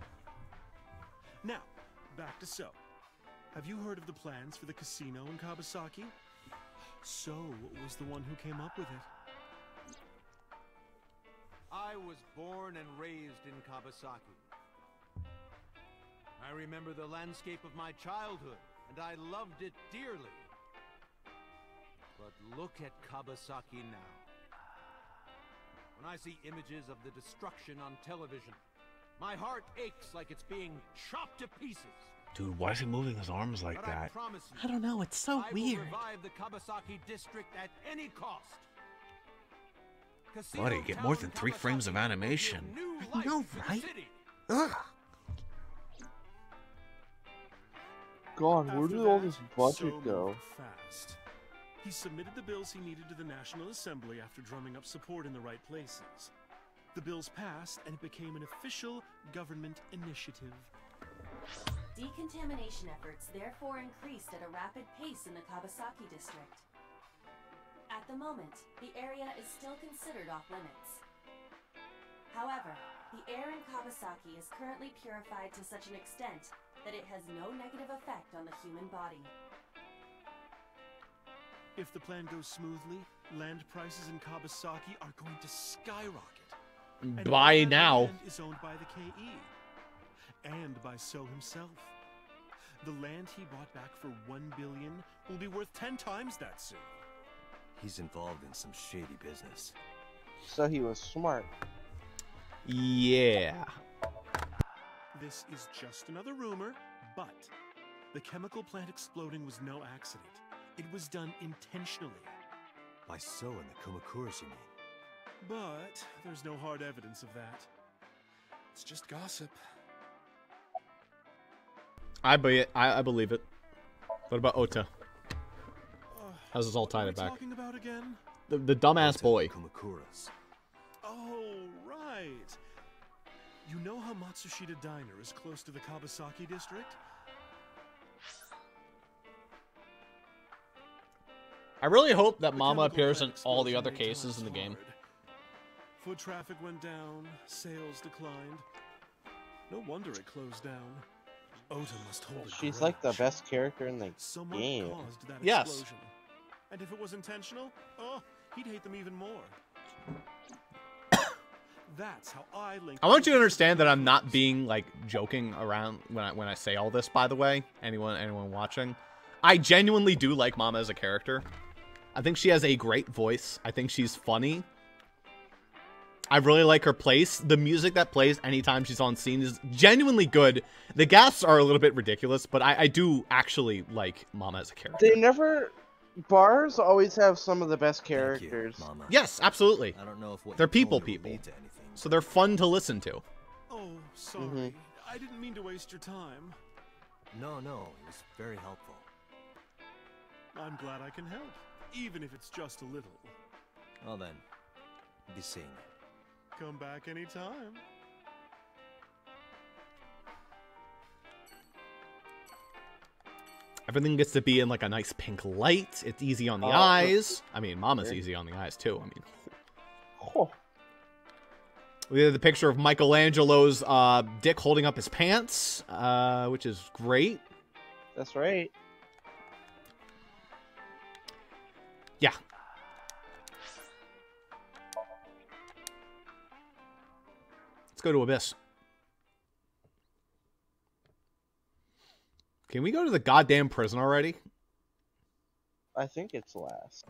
Now, back to So. Have you heard of the plans for the casino in Kabasaki? So was the one who came up with it. I I was born and raised in Kabasaki. I remember the landscape of my childhood, and I loved it dearly. But look at Kabasaki now. When I see images of the destruction on television, my heart aches like it's being chopped to pieces. Dude, why is he moving his arms like But that? I promise you, I don't know, it's so I weird. will revive the Kabasaki district at any cost. Casino Buddy, get more than 3 frames of animation. I know, right? Ugh. God, where After did all that, this budget so go? moved fast. He submitted the bills he needed to the National Assembly after drumming up support in the right places. The bills passed, and it became an official government initiative. Decontamination efforts therefore increased at a rapid pace in the Kabasaki district. At the moment, the area is still considered off limits. However, the air in Kabasaki is currently purified to such an extent that it has no negative effect on the human body. If the plan goes smoothly, land prices in Kabasaki are going to skyrocket. And By all that now. land is owned by the KE. And by So himself. The land he bought back for $1 billion will be worth 10 times that soon. He's involved in some shady business. So he was smart. Yeah. This is just another rumor, but the chemical plant exploding was no accident. It was done intentionally. By So and the Kumakuras, you mean? But there's no hard evidence of that. It's just gossip. I believe it. What about Ota? How's this all tied it back? Talking about again? The dumbass boy. Kumakuras. Oh, right. You know how Matsushita Diner is close to the Kabasaki district? I really hope that Mama appears in all the other cases in the game. Foot traffic went down, sales declined. No wonder it closed down. Ota must hold a She's grudge. like the best character in the Someone game. caused that Yes. explosion. And if it was intentional, oh, he'd hate them even more. That's how I link. I want you to understand that I'm not being like joking around when I say all this. By the way, anyone watching, I genuinely do like Mama as a character. I think she has a great voice. I think she's funny. I really like her place. The music that plays anytime she's on scene is genuinely good. The gaffes are a little bit ridiculous, but I do actually like Mama as a character. They never... Bars always have some of the best characters. Mama. Yes, absolutely. I don't know if what They're you told people, me will lead to anything. so they're fun to listen to. Oh, sorry. I didn't mean to waste your time. No, it was very helpful. I'm glad I can help, even if it's just a little. Well then, be seeing you. Come back anytime. Everything gets to be in like a nice pink light. It's easy on the eyes. I mean, Mama's easy on the eyes too. I mean, we have the picture of Michelangelo's dick holding up his pants, which is great. That's right. Yeah. Let's go to Abyss. Can we go to the goddamn prison already? I think it's last.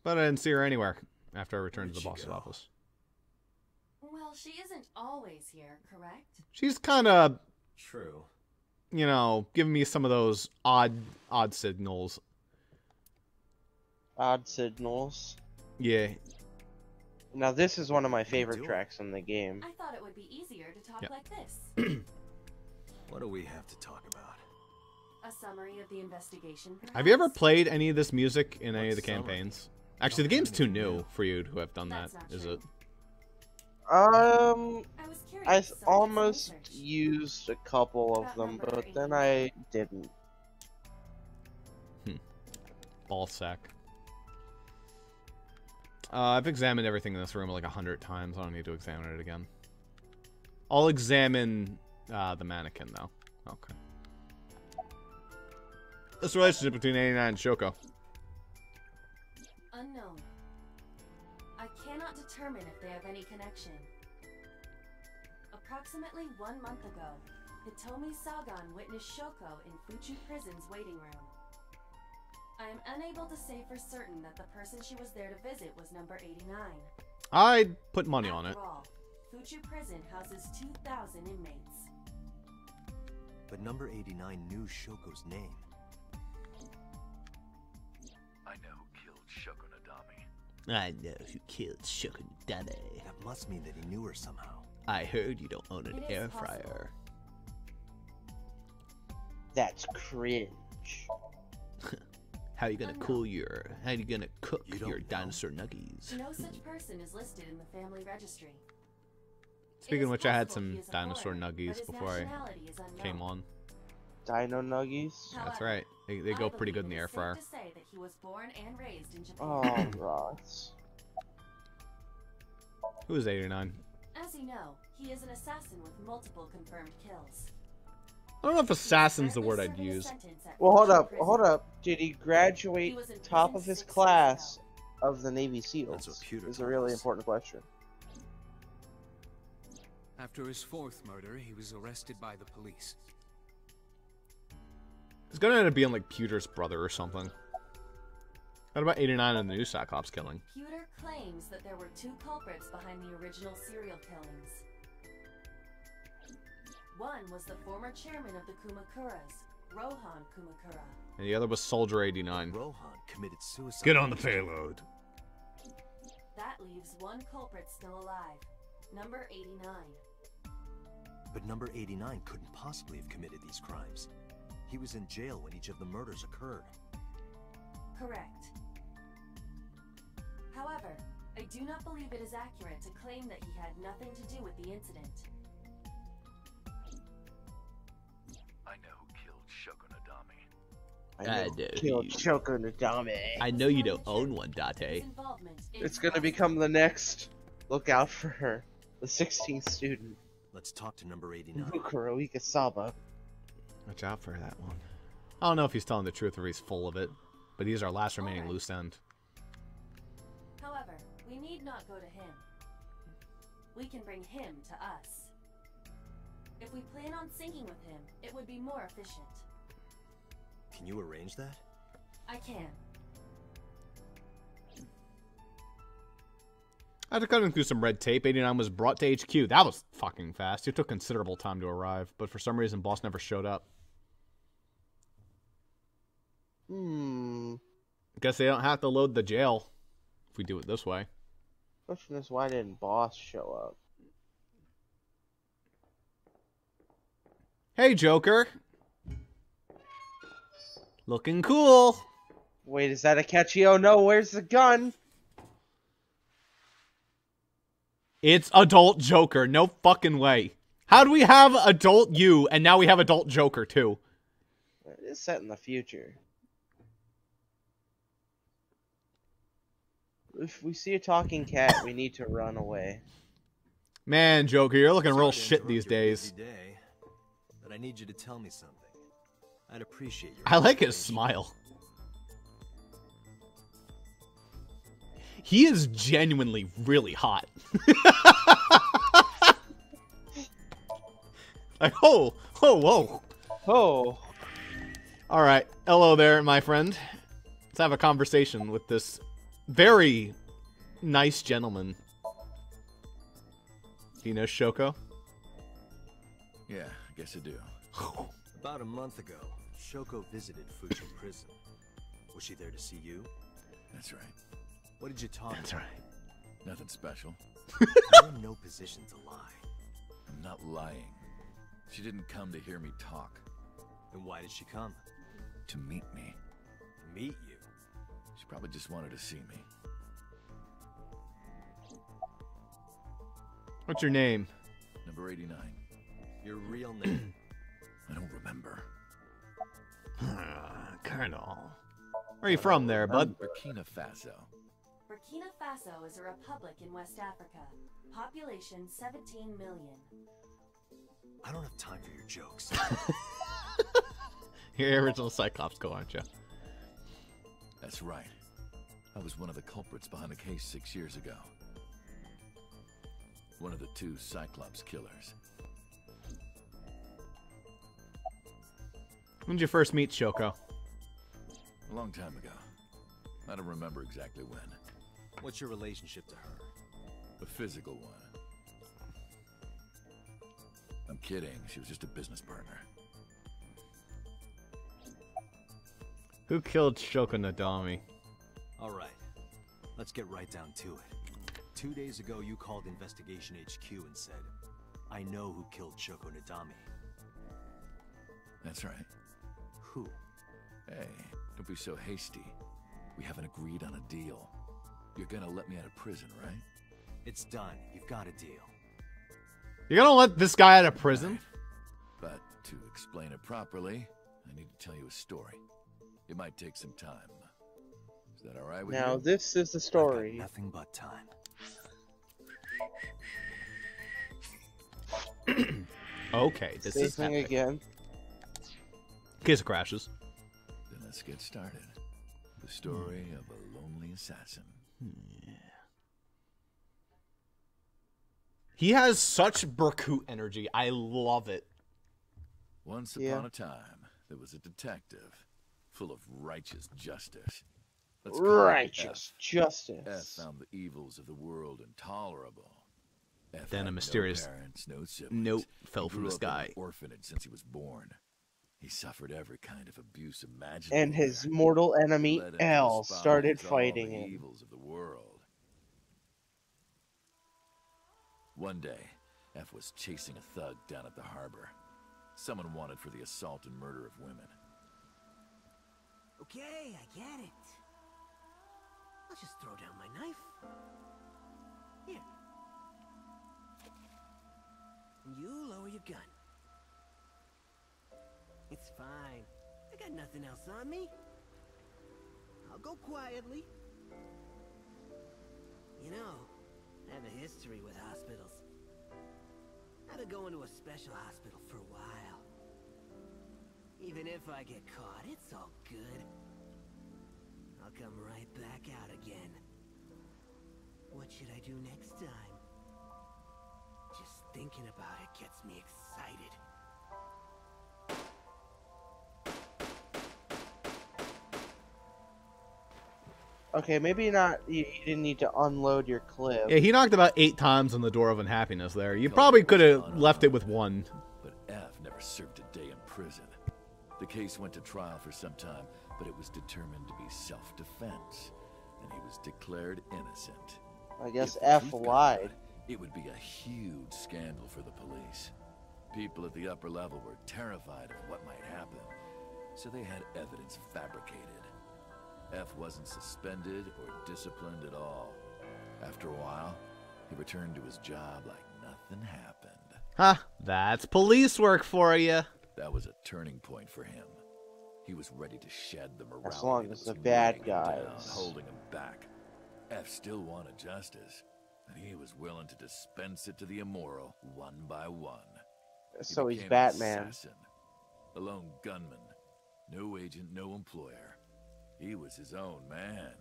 But I didn't see her anywhere after I returned to the boss's office. Well, she isn't always here, correct? She's kind of, True. you know, giving me some of those odd signals. Odd signals. Yeah. Now this is one of my favorite tracks in the game. I thought it would be easier to talk Yeah. like this. What do we have to talk about? A summary of the investigation. Have you ever played any of this music in any of the summary? campaigns? Actually, the game's too new for you to have done that, That's not is true. it? I was curious. I so did some almost research. used a couple of About them, number but 8. then I didn't. Ball sack. I've examined everything in this room like 100 times. I don't need to examine it again. I'll examine the mannequin, though. Okay. This relationship between 89 and Shoko. Unknown. I cannot determine if they have any connection. Approximately 1 month ago, Hitomi Sagan witnessed Shoko in Fuchu Prison's waiting room. I am unable to say for certain that the person she was there to visit was number 89. I'd put money on it. After all, Fuchu Prison houses 2,000 inmates. But number 89 knew Shoko's name. I know who killed Shoko Nadami. I know who killed Shokunadame. That must mean that he knew her somehow. I heard you don't own an It is air possible. fryer. That's cringe. How you gonna how you gonna cook You don't your know. dinosaur nuggies? No such person is listed in the family registry. Speaking It of is which, I had possible he some is a dinosaur foreigner, but nuggies his before I nationality is unknown. came on. Dino Nuggies? That's However, right. They go I pretty good in believe the it air is safe fryer. to say that he was born and raised in Japan. Oh, Ross. Who is 89? As you know, he is an assassin with multiple confirmed kills. I don't know if assassin's the word I'd Currently serving a use. sentence at Well, hold Fuchu up, Prison. hold up. Did he graduate He was in top prison of his 6 years class ago. of the Navy SEALs? That's what Pewter Is a told really us. important question. After his 4th murder, he was arrested by the police. It's gonna end up being like Pewter's brother or something. What about 89 and the new Cyclops killing? Pewter claims that there were 2 culprits behind the original serial killings. One was the former chairman of the Kumakuras, Rohan Kumakura. And the other was Soldier 89. Rohan committed suicide. Get on the payload. That leaves 1 culprit still alive, number 89. But number 89 couldn't possibly have committed these crimes. He was in jail when each of the murders occurred. Correct. However, I do not believe it is accurate to claim that he had nothing to do with the incident. I know who killed Shoko Nadami. I I know. know Killed you- Shoko Nadame. I know you don't own one, His Date. involvement is It's gonna possible. become the next. Look out for her. The 16th student. Let's talk to number 89. Kuroika Saba. Watch out for that one. I don't know if he's telling the truth or he's full of it, but he's our last remaining Alright. loose end. However, we need not go to him. We can bring him to us. If we plan on syncing with him, it would be more efficient. Can you arrange that? I can. After cutting through some red tape, 89 was brought to HQ. That was fucking fast. It took considerable time to arrive, but for some reason, boss never showed up. Guess they don't have to load the jail if we do it this way. Question is, why didn't Boss show up? Hey, Joker. Looking cool. Wait, is that a catchy? Oh no, where's the gun? It's adult Joker. No fucking way. How do we have adult you and now we have adult Joker too? It is set in the future. If we see a talking cat, we need to run away. Man, Joker, you're looking real Sorry to shit interrupt these your days. busy day, but I need you to tell me something. I'd appreciate your I like his smile. He is genuinely really hot. Like, oh, whoa. Oh. All right. Hello there, my friend. Let's have a conversation with this very nice gentleman. Do you know Shoko? Yeah, I guess I do. About a month ago, Shoko visited Fuchu Prison. Was she there to see you? That's right. What did you talk That's about? right. Nothing special. You're in no position to lie. I'm not lying. She didn't come to hear me talk. Then why did she come? To meet me. Meet you? She probably just wanted to see me. What's your name? Number 89. Your real name? I don't remember. Colonel. Where are you from there, bud? Burkina Faso. Burkina Faso is a republic in West Africa. Population 17 million. I don't have time for your jokes. You're original Cyclops go, aren't you? That's right. I was one of the culprits behind the case 6 years ago. one of the two Cyclops killers. When did you first meet Shoko? A long time ago. I don't remember exactly when. What's your relationship to her? A physical one. I'm kidding. She was just a business partner. Who killed Shoko Nadami? Alright. Let's get right down to it. 2 days ago, you called Investigation HQ and said, I know who killed Shoko Nadami. That's right. Who? Hey, don't be so hasty. We haven't agreed on a deal. You're gonna let me out of prison, right? It's done. You've got a deal. You're gonna let this guy out of prison? But to explain it properly, I need to tell you a story. It might take some time. Is that alright with you? Now this is the story. Nothing but time. Okay, this is Same thing epic. again. In case it crashes. Then let's get started. The story of a lonely assassin. He has such Berkut energy. I love it. Once upon a time, there was a detective full of righteous justice. Let's call him Righteous F. justice. F found the evils of the world intolerable. F Then had a mysterious no parents, no siblings. note fell He from grew the up in sky. an orphanage since he was born. He suffered every kind of abuse imaginable. And his mortal enemy, Led him to L, espouse started all fighting the him. evils of the world. One day, F was chasing a thug down at the harbor. Someone wanted for the assault and murder of women. Okay, I get it. I'll just throw down my knife. Here. And you lower your gun. It's fine. I got nothing else on me. I'll go quietly. You know, I have a history with hospitals. I've been going to a special hospital for a while. Even if I get caught, it's all good. I'll come right back out again. What should I do next time? Just thinking about it gets me excited. Okay, maybe not. You didn't need to unload your clip. Yeah, he knocked about 8 times on the door of unhappiness there. You probably could have left it with 1. But F never served a day in prison. The case went to trial for some time, but it was determined to be self-defense, and he was declared innocent. I guess If the F truth got lied. out, it would be a huge scandal for the police. People at the upper level were terrified of what might happen, so they had evidence fabricated. F wasn't suspended or disciplined at all. After a while, he returned to his job like nothing happened. Huh, that's police work for you. That was a turning point for him. He was ready to shed the morality As long that as was the bad weighing him down, guys. holding him back. F still wanted justice, and he was willing to dispense it to the immoral one by one. So He he's became an Batman. assassin, a lone gunman, no agent, no employer. He was his own man.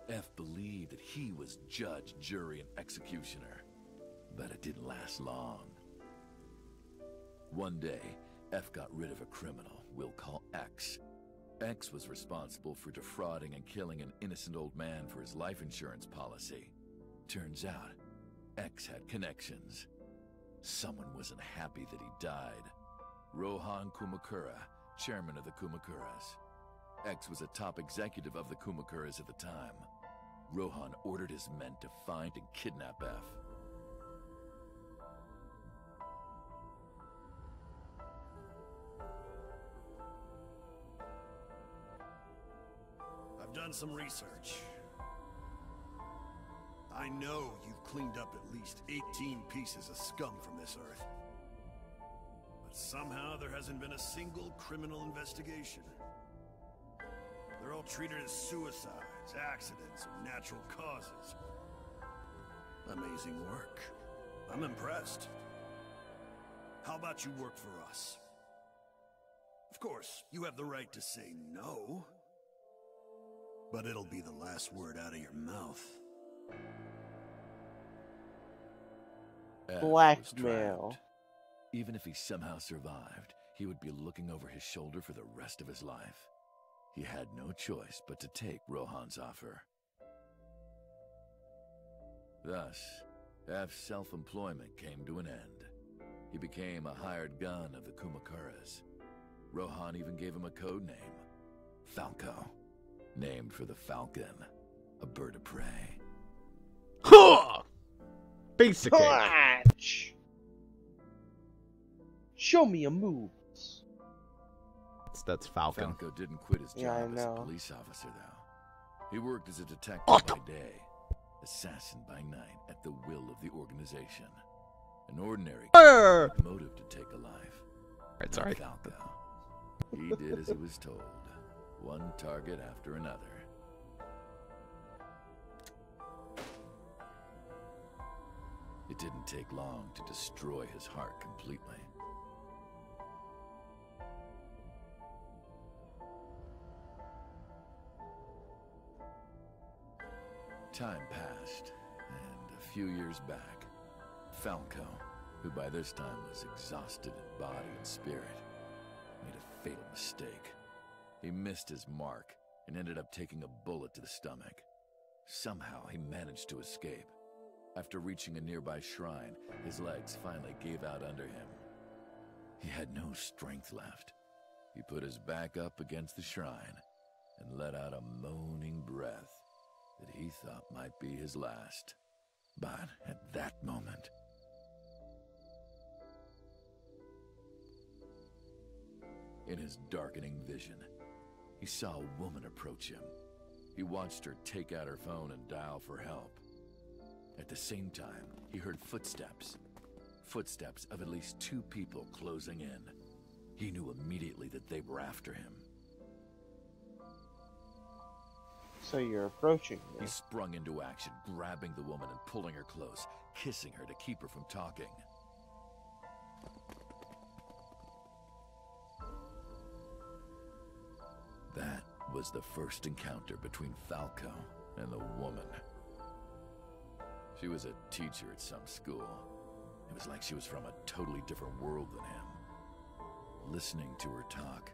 F believed that he was judge, jury, and executioner. But it didn't last long. One day, F got rid of a criminal we'll call X. X was responsible for defrauding and killing an innocent old man for his life insurance policy. Turns out, X had connections. Someone wasn't happy that he died. Rohan Kumakura, chairman of the Kumakuras. X was a top executive of the Kumakuras at the time. Rohan ordered his men to find and kidnap F. I've done some research. I know you've cleaned up at least 18 pieces of scum from this earth. But somehow there hasn't been a single criminal investigation. They're all treated as suicides, accidents, or natural causes. Amazing work. I'm impressed. How about you work for us? Of course, you have the right to say no. But it'll be the last word out of your mouth. F was Blackmail. trapped. Even if he somehow survived, he would be looking over his shoulder for the rest of his life. He had no choice but to take Rohan's offer. Thus, F's self-employment came to an end. He became a hired gun of the Kumakuras. Rohan even gave him a code name, Falco, named for the falcon, a bird of prey. Basic. Clutch! Show me a move. That's Falcon. Falco didn't quit his Yeah, I job as a know. police officer, though. He worked as a detective by day, assassin by night, at the will of the organization. An ordinary motive to take a life. Right, sorry. Falco. He did as he was told, one target after another. It didn't take long to destroy his heart completely. Time passed, and a few years back, Falco, who by this time was exhausted in body and spirit, made a fatal mistake. He missed his mark and ended up taking a bullet to the stomach. Somehow he managed to escape. After reaching a nearby shrine, his legs finally gave out under him. He had no strength left. He put his back up against the shrine and let out a moaning breath that he thought might be his last. But at that moment, in his darkening vision, he saw a woman approach him. He watched her take out her phone and dial for help. At the same time, he heard footsteps. Footsteps of at least 2 people closing in. He knew immediately that they were after him. So you're approaching me. He sprung into action, grabbing the woman and pulling her close, kissing her to keep her from talking. That was the first encounter between Falco and the woman. She was a teacher at some school. It was like she was from a totally different world than him. Listening to her talk,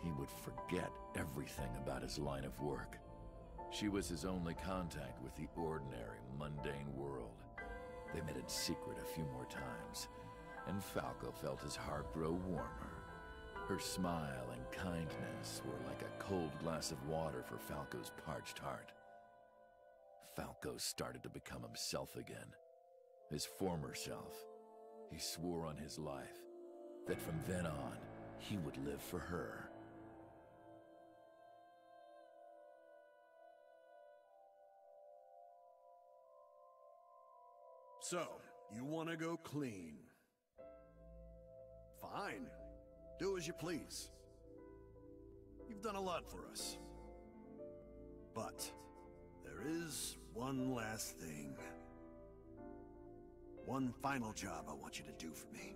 he would forget everything about his line of work. She was his only contact with the ordinary, mundane world. They met in secret a few more times, and Falco felt his heart grow warmer. Her smile and kindness were like a cold glass of water for Falco's parched heart. Falco started to become himself again, his former self. He swore on his life that from then on, he would live for her. So, you want to go clean? Fine. Do as you please. You've done a lot for us. But there is one last thing. One final job I want you to do for me.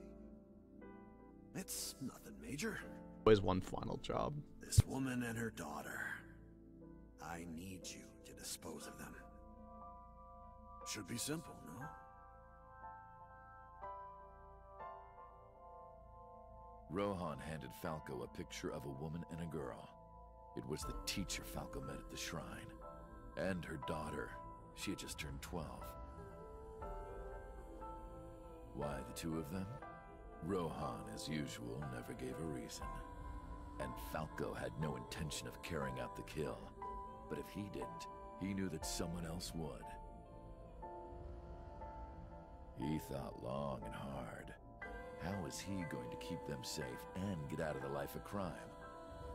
It's nothing major. Always one final job. This woman and her daughter. I need you to dispose of them. Should be simple, no? Rohan handed Falco a picture of a woman and a girl. It was the teacher Falco met at the shrine. And her daughter. She had just turned 12. Why the 2 of them? Rohan, as usual, never gave a reason. And Falco had no intention of carrying out the kill. But if he didn't, he knew that someone else would. He thought long and hard. How was he going to keep them safe and get out of the life of crime?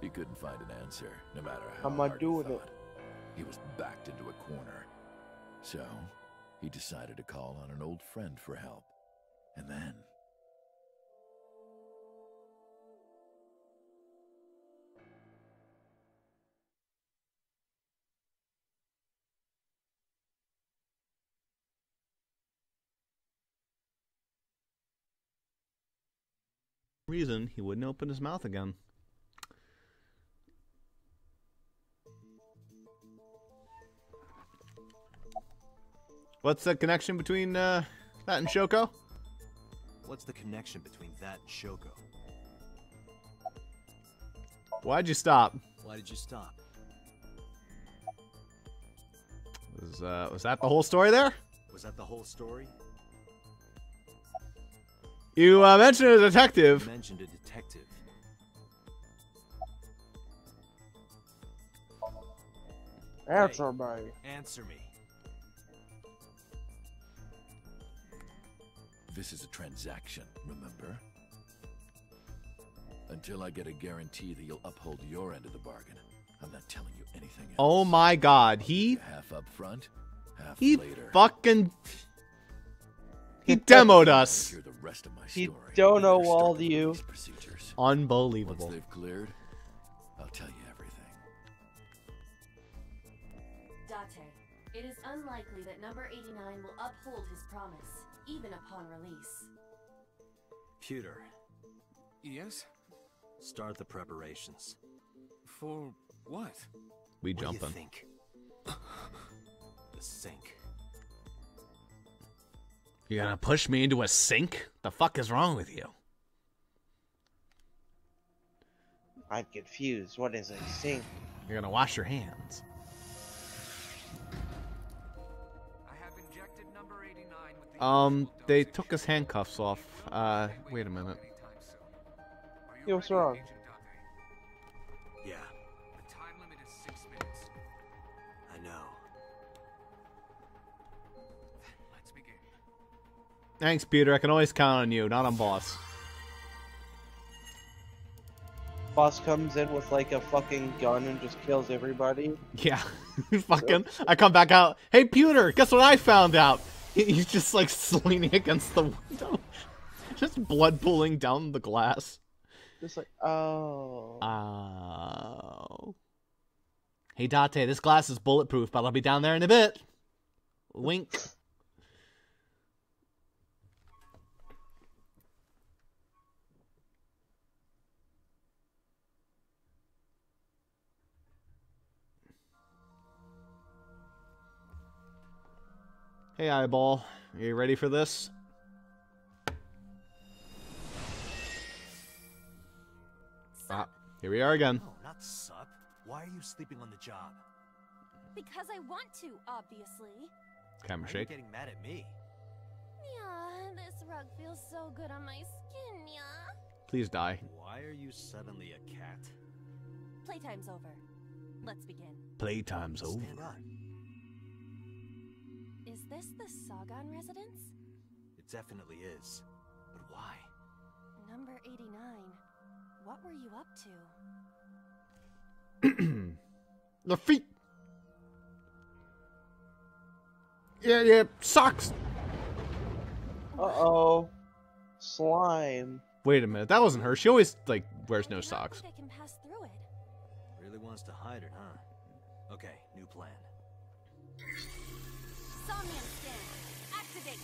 He couldn't find an answer, no matter how Am I hard doing he it? thought. He was backed into a corner. So, he decided to call on an old friend for help. And then... reason he wouldn't open his mouth again. What's the connection between that and Shoko? What's the connection between that and Shoko? Why'd you stop? Why did you stop? Was that the whole story there? Was that the whole story? You mentioned a detective. You mentioned a detective. Answer me. Answer me. This is a transaction, remember? Until I get a guarantee that you'll uphold your end of the bargain, I'm not telling you anything else. Oh my god, Half up front, half he later. fucking... He demoed us. Hear the rest of my He story. Donowalled you. Procedures. Unbelievable. Once they've cleared, I'll tell you everything. Date, it is unlikely that number 89 will uphold his promise, even upon release. Pewter, Yes? start the preparations. For what? We What do you jumping. think? The sink. You're gonna push me into a sink? The fuck is wrong with you? I'm confused. What is a sink? You're gonna wash your hands. I have injected number 89 with the They took his handcuffs off. Wait a minute. Yo, what's wrong? Yeah, The time limit is 6 minutes. I know. Let's begin. Thanks, Peter. I can always count on you, not on Boss. Boss comes in with like a fucking gun and just kills everybody. Yeah. Fucking. I come back out. Hey, Peter, guess what I found out? He's just like leaning against the window. Just blood pooling down the glass. Just like, oh. Oh. Hey, Date, this glass is bulletproof, but I'll be down there in a bit. Wink. Hey, Eyeball. Are you ready for this? Here we are again. No, not sup. Why are you sleeping on the job? Because I want to, obviously. Camera Why are you shake. getting mad at me? Yeah, this rug feels so good on my skin, yeah. Please die. Why are you suddenly a cat? Playtime's over. Let's begin. Playtime's over. Stand up. Is this the Sagan residence? It definitely is. But why? Number 89. What were you up to? The feet. Yeah, socks. Uh-oh. Slime. Wait a minute, that wasn't her. She always, like, wears no socks. I can pass through it. Really wants to hide it, huh? Okay, new plan. Somnium scan. Activate.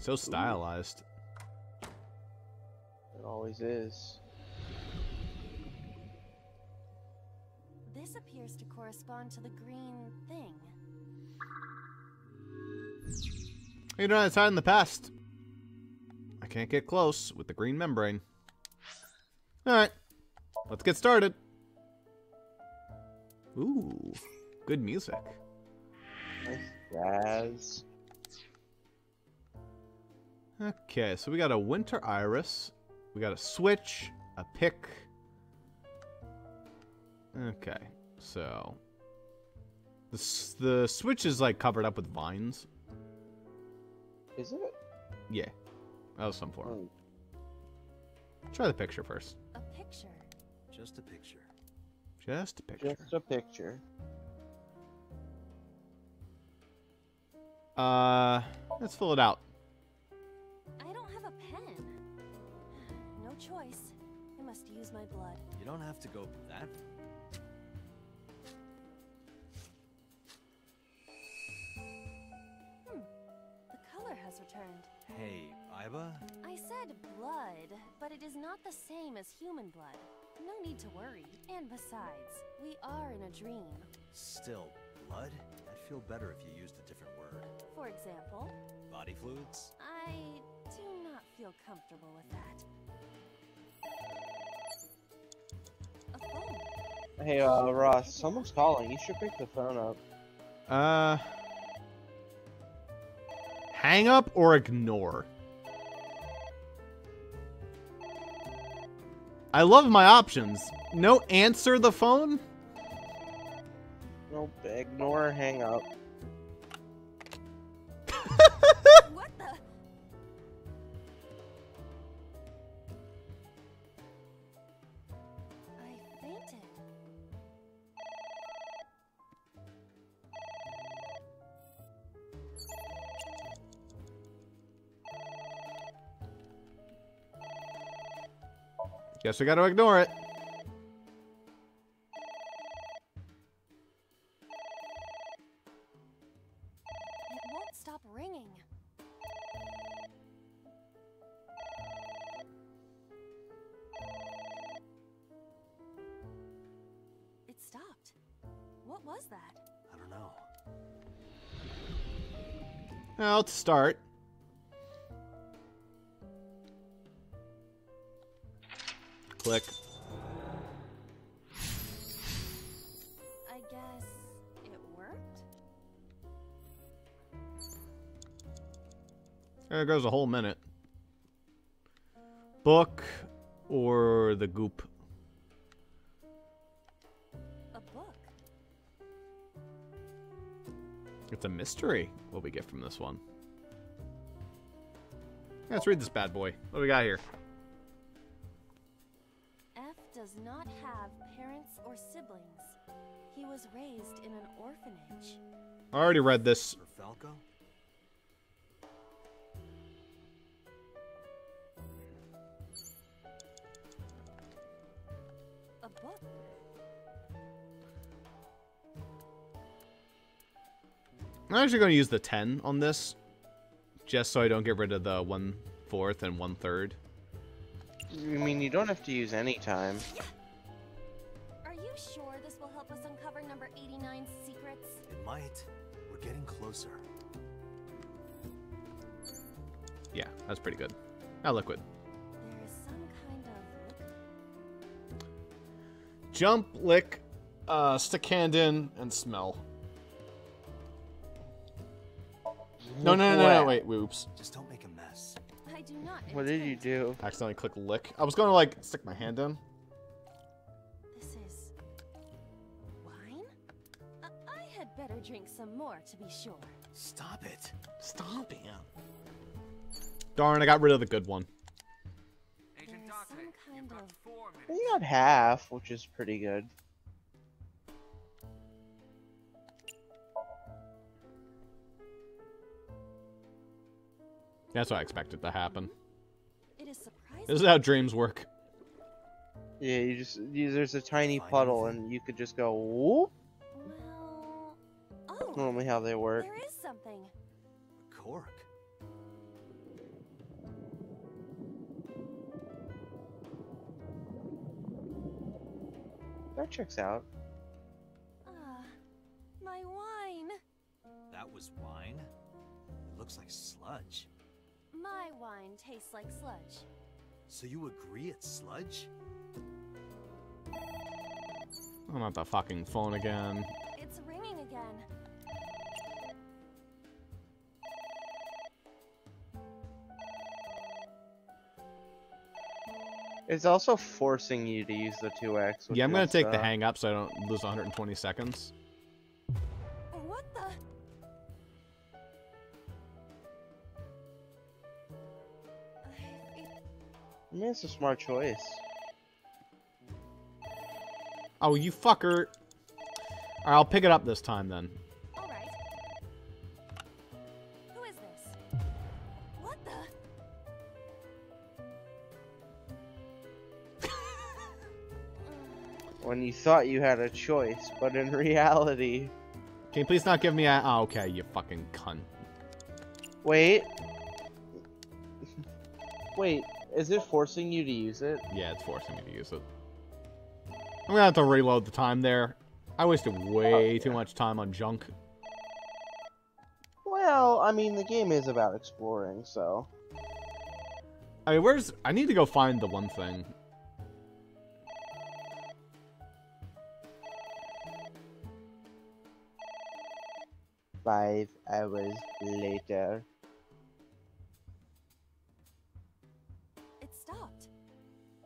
So stylized. It always is. This appears to correspond to the green thing. You know, it's hide in the past. I can't get close with the green membrane. Alright, let's get started. Ooh, good music. Nice jazz. Okay, so we got a winter iris. We got a switch, a pick. Okay, so the switch is like covered up with vines. Is it? Yeah, that was some form. Try the picture first. A picture. Just a picture. Just a picture. Just a picture. Let's fill it out. I don't have a pen. No choice. I must use my blood. You don't have to go that. has returned. Hey, Iba? I said blood, but it is not the same as human blood. No need to worry. And besides, we are in a dream. Still, blood? I'd feel better if you used a different word. For example? Body fluids? I do not feel comfortable with that. A phone. Hey, Ross, someone's calling. You should pick the phone up. Hang up or ignore? I love my options. No, answer the phone? Nope, ignore or hang up. What the? I fainted. Guess we gotta ignore it. It won't stop ringing. It stopped. What was that? I don't know. Well, let's start. Click. I guess it worked? There goes a whole minute. Book or the goop? A book. It's a mystery what we get from this one. Yeah, let's read this bad boy. What do we got here? F does not have parents or siblings. He was raised in an orphanage. I already read this. For Falco? A book. I'm actually going to use the 10 on this, just so I don't get rid of the 1/4 and 1/3. I mean, you don't have to use any time. Are you sure this will help us uncover number 89's secrets? It might. We're getting closer. Yeah, that's pretty good. Now liquid. There is some kind of liquor. Jump, lick, stick hand in, and smell. No, wait, oops. Just don't make a mess. I do not. What did you do? Accidentally click lick. I was going to, like, stick my hand in. This is wine? I had better drink some more to be sure. Stop it. Stop it. Darn, I got rid of the good one. There is some kind of... You got half, which is pretty good. That's what I expected to happen. It is surprising. This is how dreams work. Yeah, there's a tiny puddle, and you could just go whoop. Well, That's normally how they work. there is something. A cork. That checks out. Ah, my wine. That was wine? It looks like sludge. My wine tastes like sludge. So you agree it's sludge? Oh, not the fucking phone again. It's ringing again. It's also forcing you to use the 2x. Yeah, I'm going to take the hang up so I don't lose 120 seconds. What the? I mean, it's a smart choice. Oh, you fucker. Alright, I'll pick it up this time then. Alright. Who is this? What the? When you thought you had a choice, but in reality... Can you please not give me a... Oh, okay, you fucking cunt. Wait. Wait, is it forcing you to use it? Yeah, it's forcing me to use it. I'm gonna have to reload the time there. I wasted way too much time on junk. Well, I mean, the game is about exploring, so... I mean, where's... I need to go find the one thing. "5 hours later." It stopped.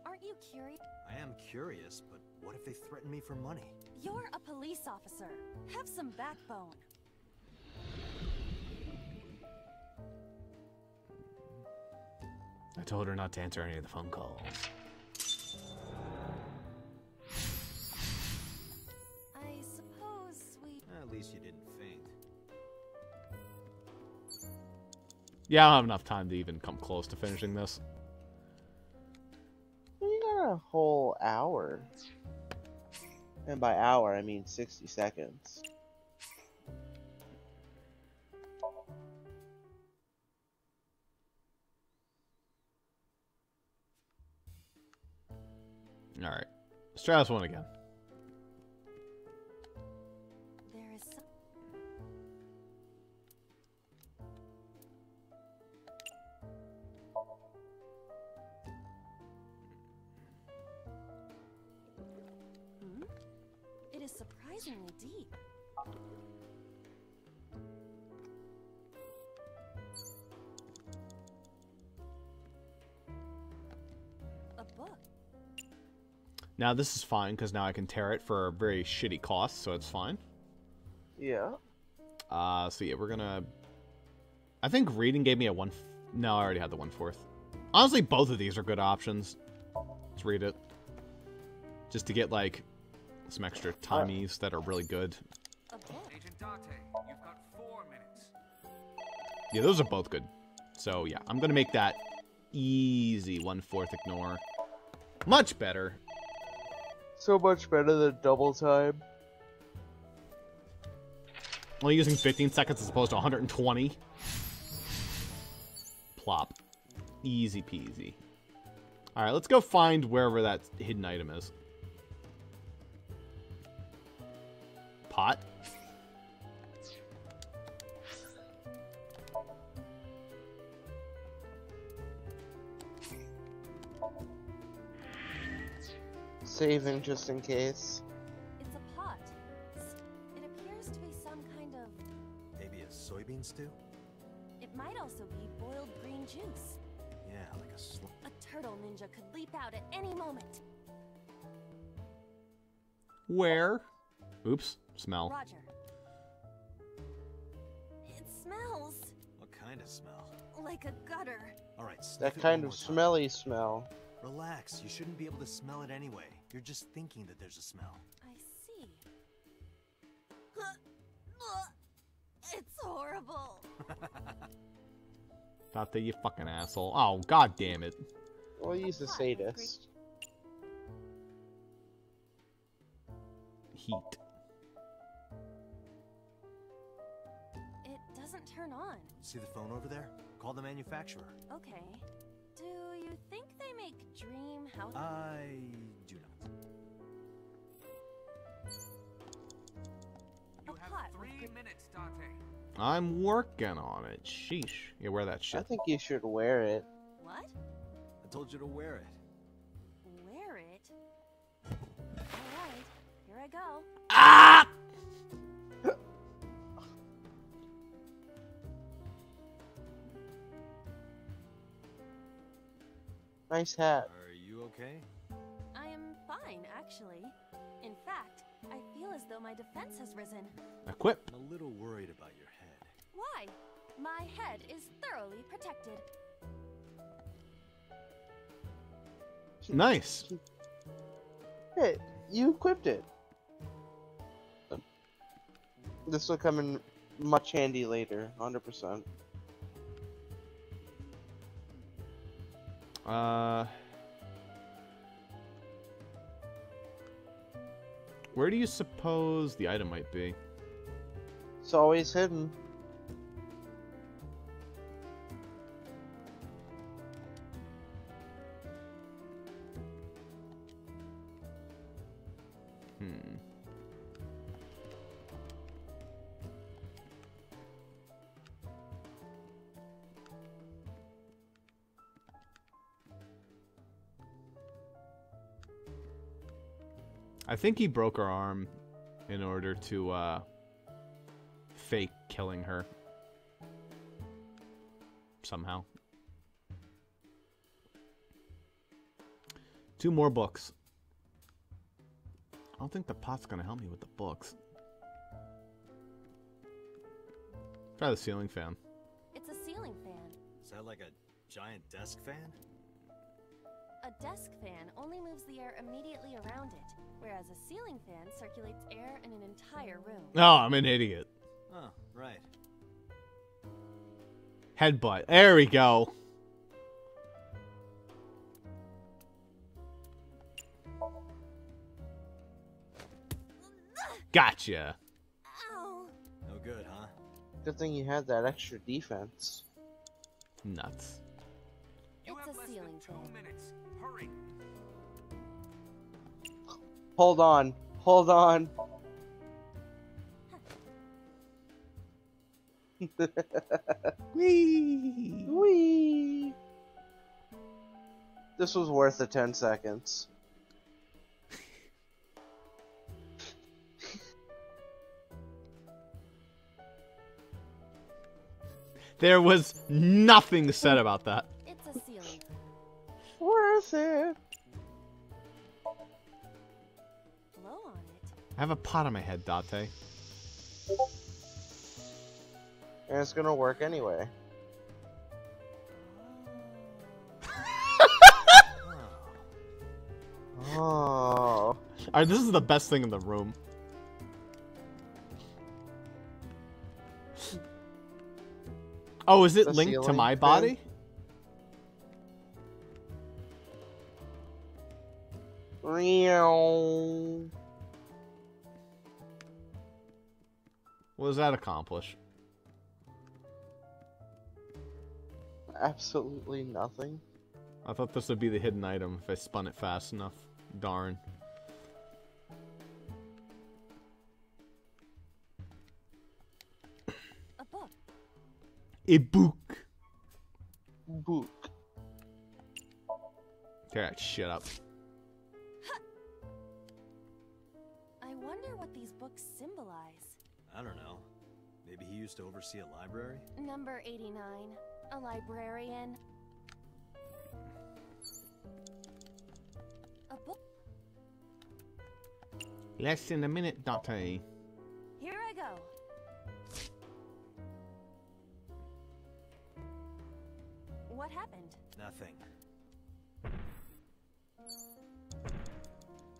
Aren't you curious? I am curious, but what if they threaten me for money? You're a police officer. Have some backbone. I told her not to answer any of the phone calls. I suppose we... At least you didn't faint. Yeah, I don't have enough time to even come close to finishing this. You got a whole hour. And by hour, I mean 60 seconds. Alright. Let's try this one again. There is some... It is surprisingly deep. A book. Now this is fine, because now I can tear it for a very shitty cost, so it's fine. Yeah. So yeah, we're gonna... I think reading gave me a 1... No, I already had the 1/4. Honestly, both of these are good options. Let's read it. Just to get, like, some extra timies that are really good. Agent Date, you've got 4 minutes. Yeah, those are both good. So yeah, I'm gonna make that easy 1/4 ignore. Much better. So much better than double time. Only using 15 seconds as opposed to 120. Plop. Easy peasy. Alright, let's go find wherever that hidden item is. Pot. Saving just in case. It's a pot. It appears to be some kind of... Maybe a soybean stew? It might also be boiled green juice. Yeah, like a slug. A turtle ninja could leap out at any moment. Where? Oops. Smell. Roger. It smells What kind of smell? like a gutter. Alright, That kind of smelly smell. Relax, you shouldn't be able to smell it anyway. You're just thinking that there's a smell. I see. It's horrible. Not that you fucking asshole. Oh, god damn it. Well, he's a sadist. Heat. It doesn't turn on. See the phone over there? Call the manufacturer. Okay. Do you think they make dream house? I do not. You have 3 minutes, Date. I'm working on it. Sheesh. Yeah, wear that shit. I think you should wear it. What? I told you to wear it. Wear it? Alright, here I go. Ah! Nice hat. Are you okay? I am fine, actually. In fact, I feel as though my defense has risen. Equip. I'm a little worried about your head. Why? My head is thoroughly protected. Nice. Hey, you equipped it. This will come in much handy later, 100%. Where do you suppose the item might be? It's always hidden. I think he broke her arm in order to fake killing her somehow. 2 more books. I don't think the pot's gonna help me with the books. Try the ceiling fan. It's a ceiling fan. Is that like a giant desk fan? A desk fan only moves the air immediately around it, whereas a ceiling fan circulates air in an entire room. Oh, I'm an idiot. Oh, right. Headbutt. There we go. Gotcha. Ow. No good, huh? Good thing you had that extra defense. Nuts. It's a ceiling fan. Hurry. Hold on. Hold on. Whee! Whee! This was worth the 10 seconds. There was nothing said about that. It's a ceiling fan. Worth it. Blow on it. I have a pot on my head, Date. And it's gonna work anyway. Oh. Alright, this is the best thing in the room. Oh, is it The linked to ceiling my fan? body? Meow. What does that accomplish? Absolutely nothing. I thought this would be the hidden item if I spun it fast enough. Darn. A book. A book. Book. Tear that shit up. I wonder what these books symbolize. I don't know. Maybe he used to oversee a library? Number 89. A librarian. A book. Less than a minute, Date. Here I go. What happened? Nothing.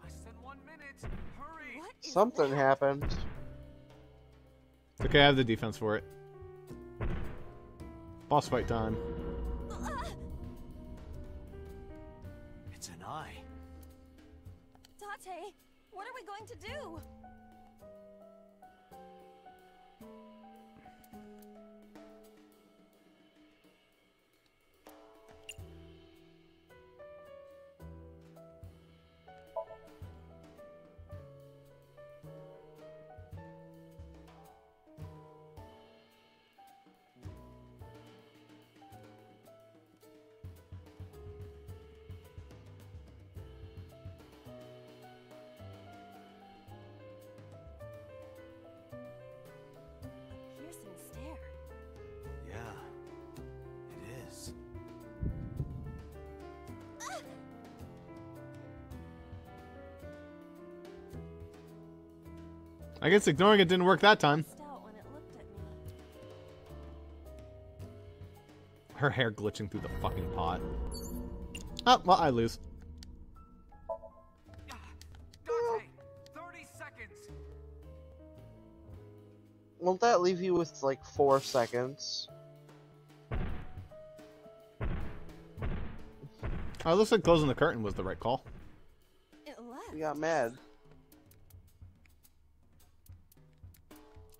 Less than 1 minute. Hurry. What is Something that? happened. It's okay, I have the defense for it. Boss fight time. It's an eye. Date, what are we going to do? Piercing stare. Yeah, it is. I guess ignoring it didn't work that time. Passed out when it looked at me. Her hair glitching through the fucking pot. Oh, well, I lose. Dante, 30 seconds. Won't that leave you with like 4 seconds? Oh, it looks like closing the curtain was the right call. It left. You got mad.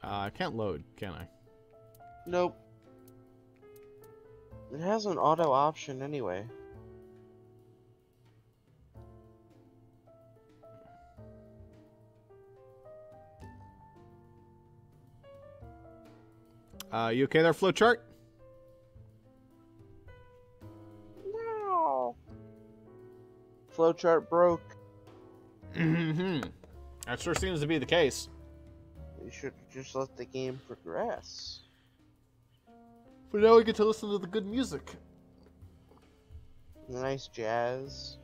I can't load, can I? Nope. It has an auto option anyway. You okay there, flowchart? No. Flowchart broke. That sure seems to be the case. You should have just let the game progress. But now we get to listen to the good music. Nice jazz.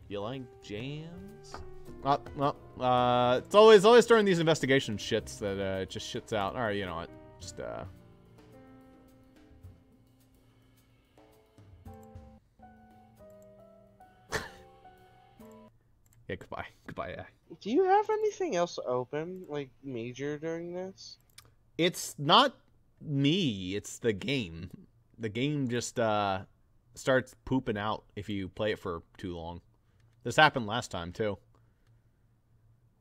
You like jams? It's always during these investigation shits that it just shits out. Alright, you know what? Just yeah, goodbye. Goodbye, yeah. Do you have anything else open, like, major during this? It's not me, it's the game. The game just starts pooping out if you play it for too long. This happened last time, too.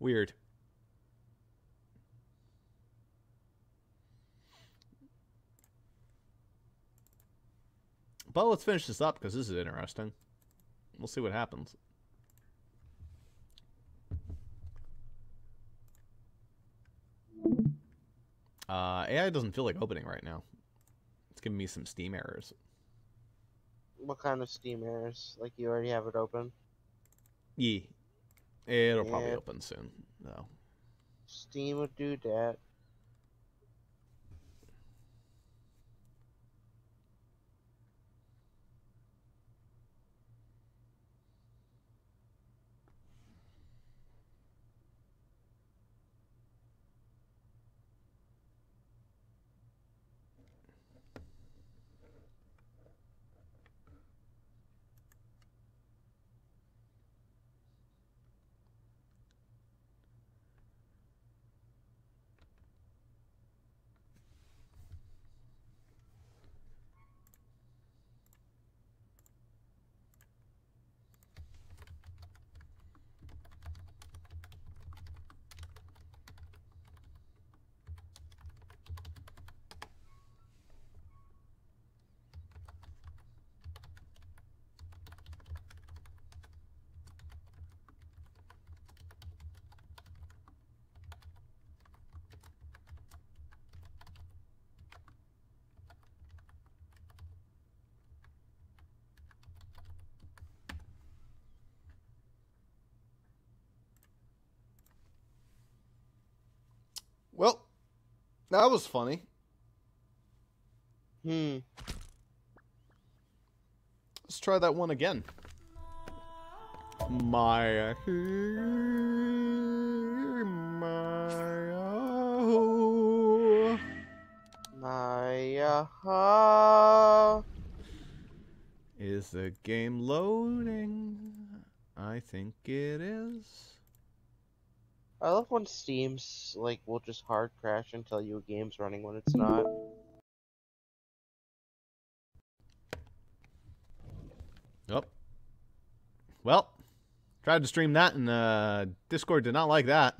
Weird. But let's finish this up, because this is interesting. We'll see what happens. AI doesn't feel like opening right now. It's giving me some Steam errors. What kind of Steam errors? Like, you already have it open? Yeah. It'll probably open soon, though. Steam would do that. Well, that was funny. Let's try that one again. Maya. Is the game loading? I think it is. I love when Steam's, like, will just hard crash and tell you a game's running when it's not. Oh. Well, tried to stream that and Discord did not like that.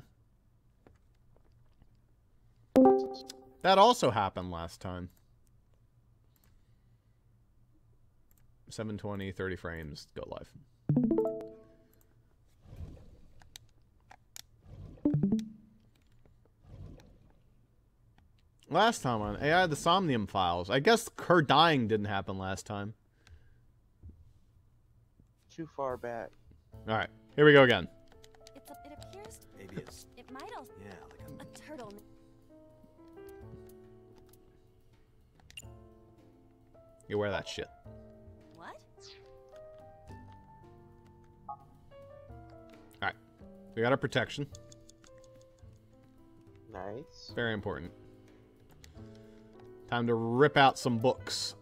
That also happened last time. 720, 30 frames, go live. Last time on AI, the Somnium files. I guess her dying didn't happen last time. Too far back. Alright, here we go again. It appears. Maybe it's. It might also. Yeah, like a turtle. You wear that shit. What? Alright. We got our protection. Nice. Very important. Time to rip out some books.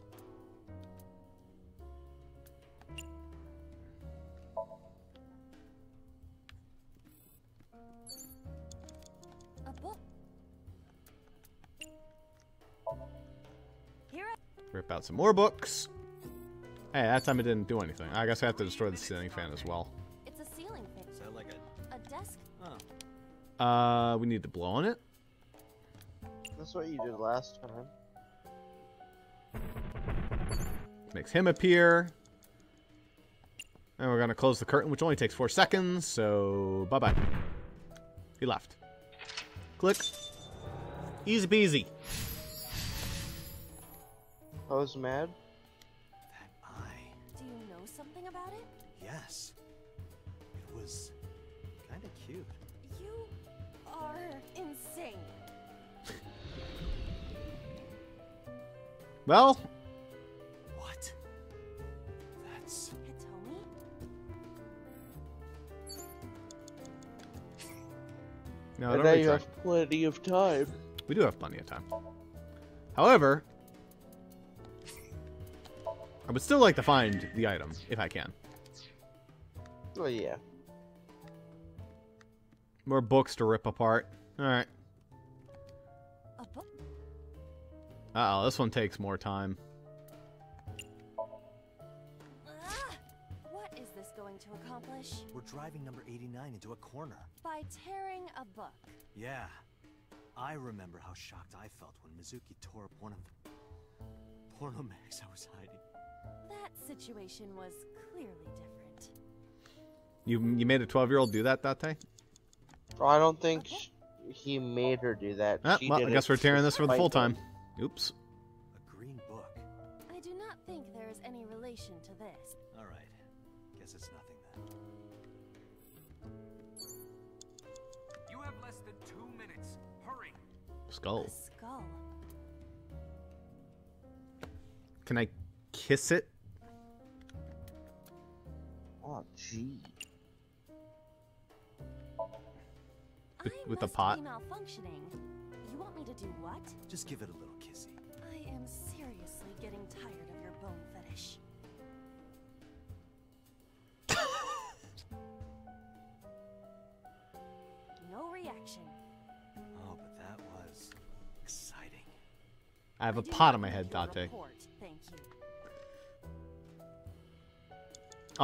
A book. Here. Rip out some more books. Hey, that time it didn't do anything. I guess I have to destroy the ceiling fan as well. It's a ceiling fan. Sound like a desk. Oh. We need to blow on it. That's what you did last time. Makes him appear. And we're gonna close the curtain, which only takes 4 seconds, so bye-bye. He left. Click. Easy peasy. I was mad. That eye. Do you know something about it? Yes. It was kind of cute. You are insane. Well, What? That's... Hitomi? no, And don't now you retry. have plenty of time. We do have plenty of time. However, I would still like to find the item, if I can. Oh yeah. More books to rip apart. Alright. A book? Uh-oh, this one takes more time. What is this going to accomplish? We're driving number 89 into a corner. By tearing a book. Yeah. I remember how shocked I felt when Mizuki tore up one of the porno mags I was hiding. That situation was clearly different. You made a 12-year-old do that, Date? Oh, I don't think he made her do that. Ah, She well, did I it guess we're tearing to this for the spite full him. time. Oops. A green book. I do not think there is any relation to this. All right. Guess it's nothing then. You have less than 2 minutes. Hurry. Skull. A skull. Can I kiss it? Oh, gee. With the must pot? be malfunctioning. You want me to do what? Just give it a little kissy. I am seriously getting tired of your bone fetish. No reaction. Oh, but that was exciting. I have a do pot not on my need head, your Date. report, thank you.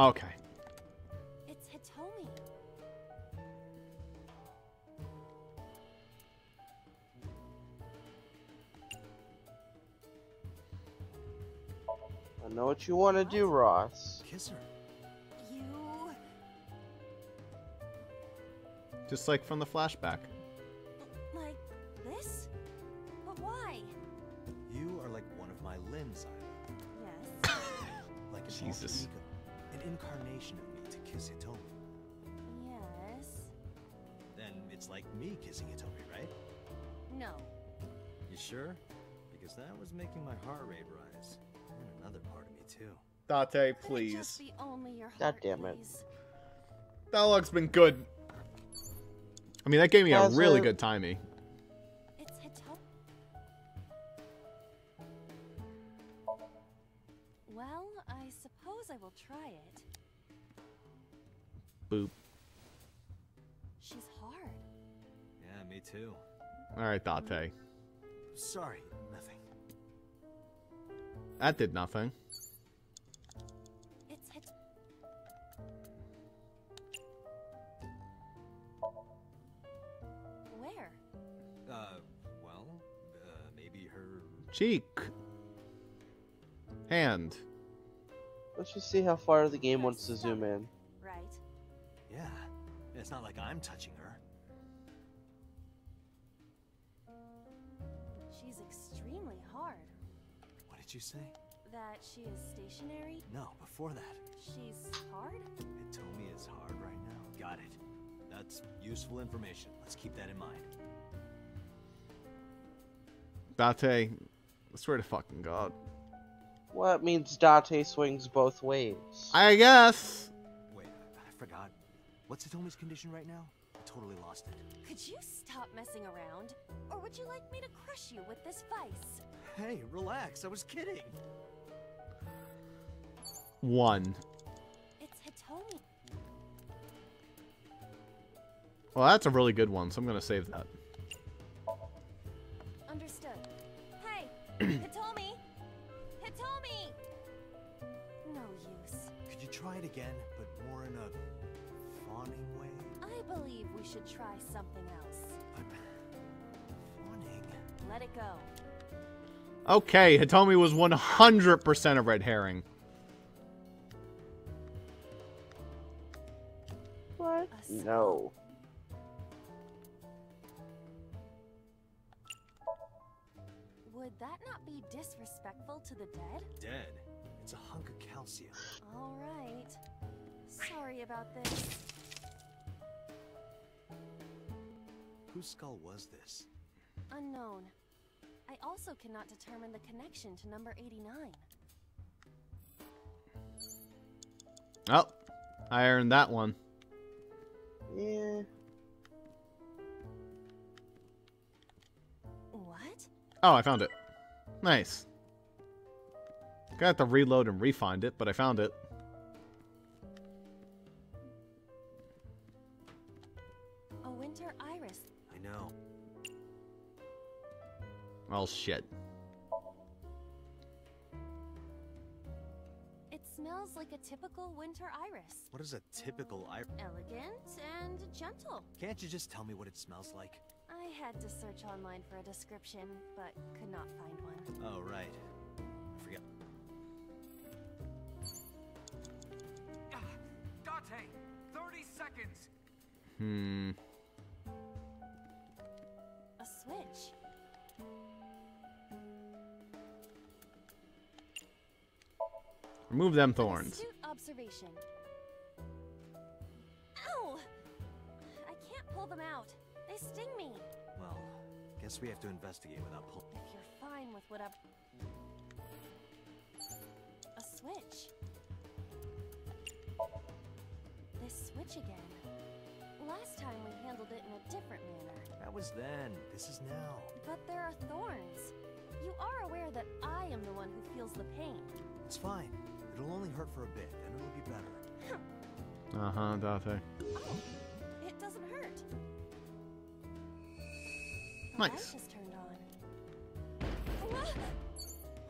Okay. It's Hitomi. I know what you want to do, Ross. Kiss her. You... Just like from the flashback. like this? But why? You are like one of my limbs, Ida. Yes. Like an Jesus. alter ego, an incarnation of me to kiss Hitomi. Yes. Then it's like me kissing Hitomi, right? No. You sure? Because that was making my heart rate rise. And another part of me, too. Date, Could it please. just be only your God heart, damn it. please? Dialogue's been good. I mean, that gave me a Has really it? good timing. It's Hitomi. Well, I suppose I will try it. Boop. She's hard. Yeah, me too. Alright, Date. Sorry, nothing. That did nothing. It's Hit. Where? Well, maybe her... Cheek. Hand. Let's just see how far the game wants to zoom in. Right. Yeah, it's not like I'm touching her. She's extremely hard. What did you say? That she is stationary. No, before that. She's hard? Hitomi is hard right now. Got it. That's useful information. Let's keep that in mind. Date, I swear to fucking God. Well, that means Date swings both ways. I guess. Wait, I forgot. What's Hitomi's condition right now? I totally lost it. Could you stop messing around? Or would you like me to crush you with this vice? Hey, relax. I was kidding. 1. It's Hitomi. Well, that's a really good one, so I'm gonna save that. Understood. Hey! Hitomi! Hitomi! No use. Could you try it again, but more in a fawning way? I believe we should try something else. But fawning? Let it go. Okay, Hitomi was 100% a red herring. What? No. Would that not be disrespectful to the dead? Dead? It's a hunk of calcium. All right. Sorry about this. Whose skull was this? Unknown. I also cannot determine the connection to number 89. Oh, I earned that one. Yeah. What? Oh, I found it. Nice. Gonna have to reload and re-find it, but I found it. A winter iris. I know. Well, shit. It smells like a typical winter iris. What is a typical iris? Elegant and gentle. Can't you just tell me what it smells like? I had to search online for a description, but could not find one. Oh, right. I forget. Date, 30 seconds. A switch. Remove them thorns. Astute observation. Ow! I can't pull them out. They sting me. Well, guess we have to investigate without pulling. If you're fine with what a switch. This switch again. Last time we handled it in a different manner. That was then. This is now. But there are thorns. You are aware that I am the one who feels the pain. It's fine. It'll only hurt for a bit, then it'll be better. Uh-huh, Date. Oh, it doesn't hurt. The Nice. light just turned on.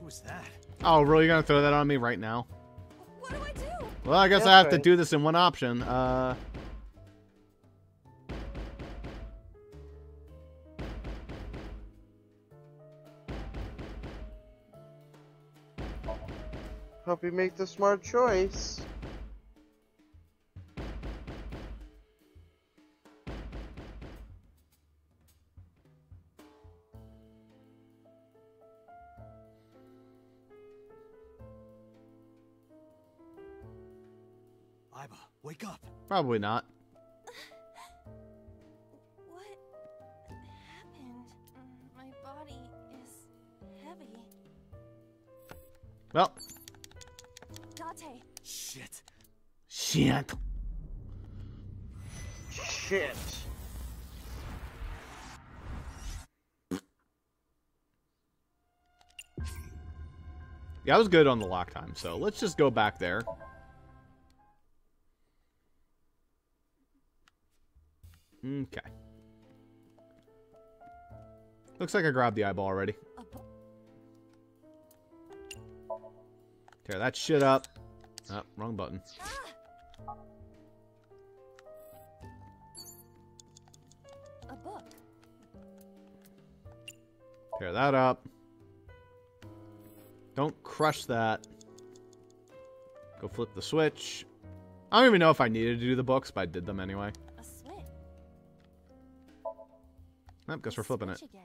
Who's that? Oh, really? You're gonna throw that on me right now? What do I do? Well, I guess I have to do this in one option. Hope you make the smart choice. Iba, wake up. Probably not. What happened? My body is heavy. Well. Date. Shit. Shit. Shit. Yeah, I was good on the lock time, so let's just go back there. Okay. Looks like I grabbed the eyeball already. Tear that shit up. Oh, wrong button. A book. Tear that up. Don't crush that. Go flip the switch. I don't even know if I needed to do the books, but I did them anyway. A switch. Oh, guess we're flipping it. Again.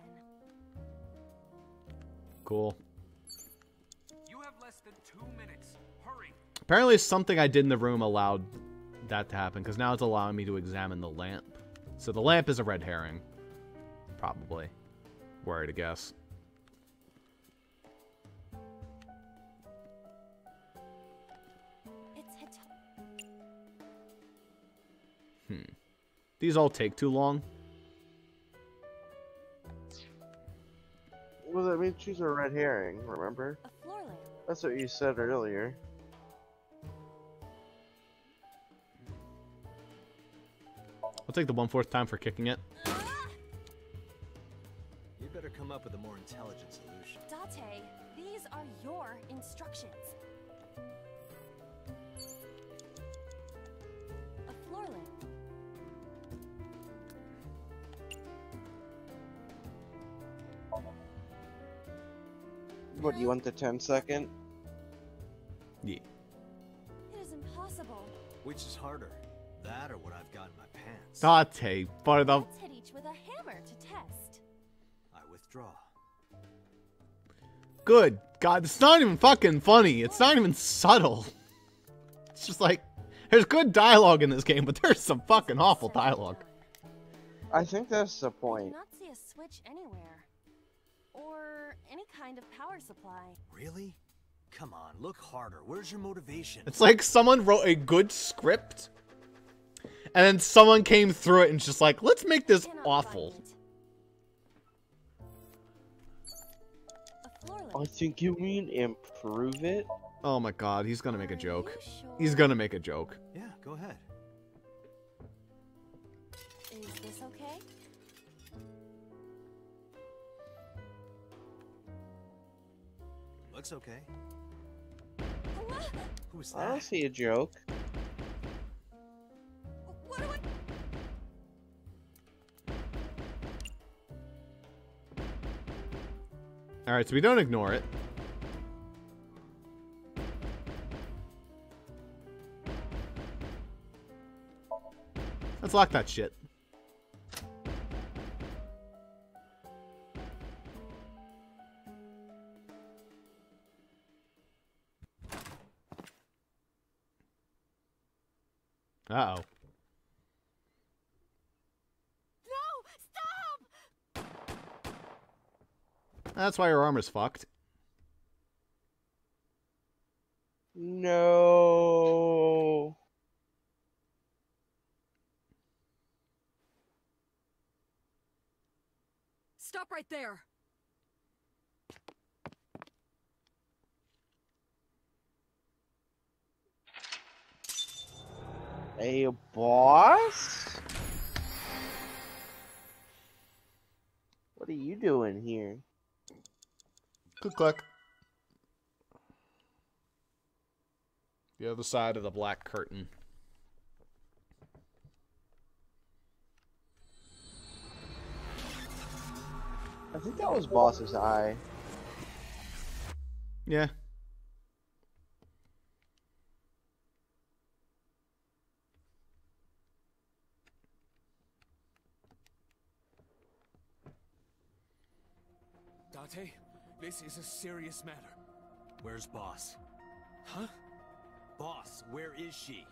Cool. You have less than 2 minutes. Hurry. Apparently something I did in the room allowed that to happen, because now it's allowing me to examine the lamp. So the lamp is a red herring. Probably. Were I to guess. It's hit. These all take too long. Well, that means she's a red herring, remember? A floor lamp. That's what you said earlier. I'll take the 1/4 time for kicking it. You better come up with a more intelligent solution. Date, these are your instructions. A floor lamp. What, do you want the 10-second? Yeah. It is impossible. Which is harder? That or what I've got in my pants? Date, but the... Let's hit each with a hammer to test. I withdraw. Good God, it's not even fucking funny. It's not even subtle. It's just like, there's good dialogue in this game, but there's some fucking awful dialogue. I think that's the I point. do not see a switch anywhere. Or any kind of power supply. Really? Come on, look harder. Where's your motivation? It's like someone wrote a good script, and then someone came through it and just like, let's make this awful. I think you mean improve it? Oh my God, he's gonna make a joke. He's gonna make a joke. Yeah, go ahead. Is this okay? Looks okay. Who's I that? don't see a joke. Alright, so we don't ignore it. Let's lock that shit. Uh-oh. That's why your armor's fucked. No. Stop right there. Hey, boss? What are you doing here? Click, click. The other side of the black curtain. I think that was Boss's eye. Yeah. Date, this is a serious matter. Where's Boss? Huh? Boss, where is she?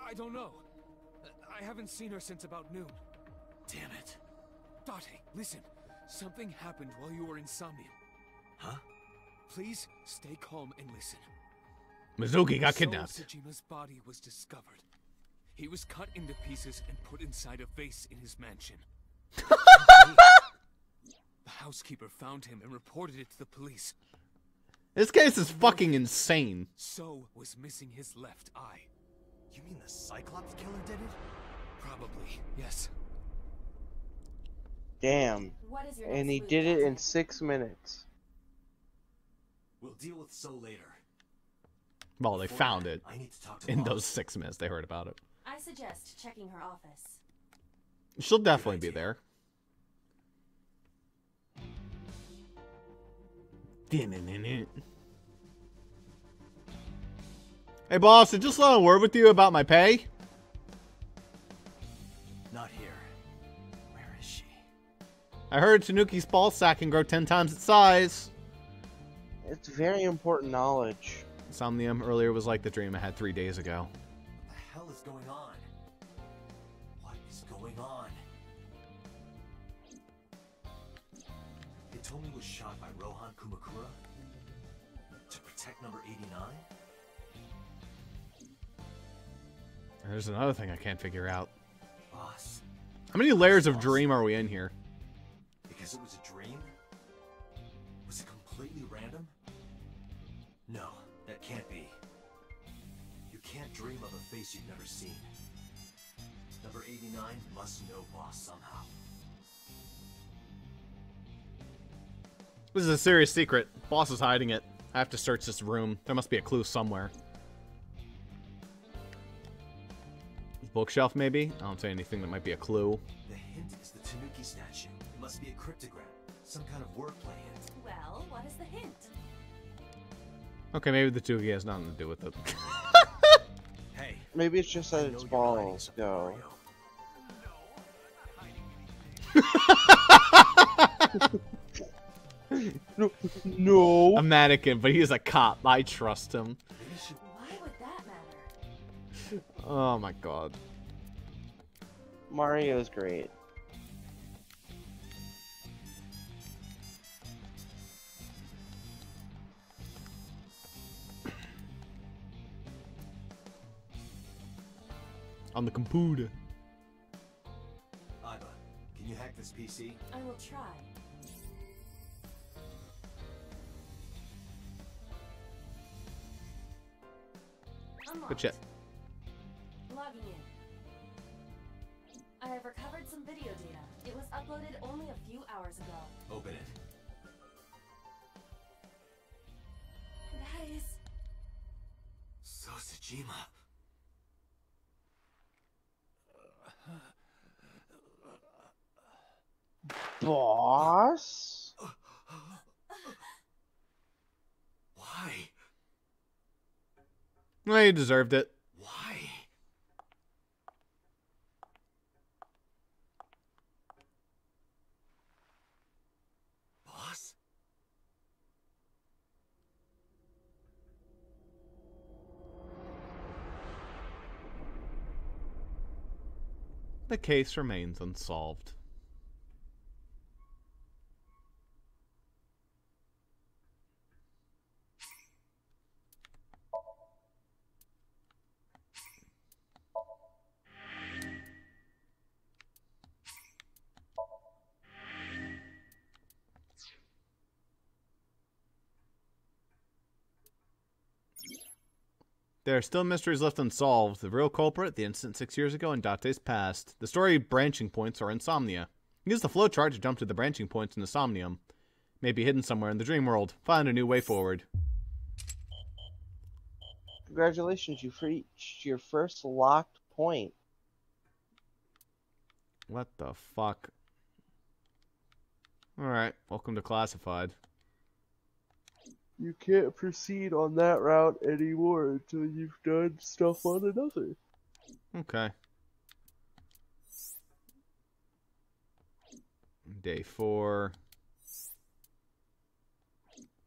I don't know. I haven't seen her since about noon. Damn it. Date, listen. Something happened while you were in Somnium. Huh? Please stay calm and listen. Mizuki got Soul kidnapped. Tsujima's body was discovered. He was cut into pieces and put inside a vase in his mansion. The housekeeper found him and reported it to the police. This case is fucking insane. So was missing his left eye. You mean the Cyclops killer did it? Probably, yes. Damn. What is your And next he move, did it Date? in 6 minutes. We'll deal with So later. Well, they Before found that, it I need to talk to in Boss. those 6 minutes they heard about it. I suggest checking her office. She'll definitely be there. Hey boss, I just want a word with you about my pay. Not here. Where is she? I heard Tanuki's ball sack can grow 10 times its size. It's very important knowledge. Somnium earlier was like the dream I had 3 days ago. What the hell is going on? What is going on? Hitomi was shot by Rohan Kumakura? To protect number 89? There's another thing I can't figure out. Boss. How many layers of dream are we in here? Because it was a dream? Was it completely random? No, that can't be. You can't dream of a face you've never seen. Number 89 must know Boss somehow. This is a serious secret. Boss is hiding it. I have to search this room. There must be a clue somewhere. Bookshelf, maybe? I don't see anything that might be a clue. The hint is the Tanuki statue. It must be a cryptogram. Some kind of wordplay hint. Well, what is the hint? Okay, maybe the Tanuki has nothing to do with it. Hey. Maybe it's just that its balls go. No. A mannequin, but he's a cop. I trust him. Why would that matter? Oh my god. Mario's great. On the computer. Iva, can you hack this PC? I will try. Unlocked. Good shit. Logging in. I have recovered some video data. It was uploaded only a few hours ago. Open it. That is... Sosajima. Boss? Why? Well, you deserved it. Why? Boss? The case remains unsolved. There are still mysteries left unsolved. The real culprit, the incident 6 years ago, and Dante's past. The story branching points are insomnia. Use the flowchart to jump to the branching points in the Somnium. May be hidden somewhere in the dream world. Find a new way forward. Congratulations, you've reached your first locked point. What the fuck? Alright, welcome to Classified. You can't proceed on that route anymore until you've done stuff on another. Okay. Day 4.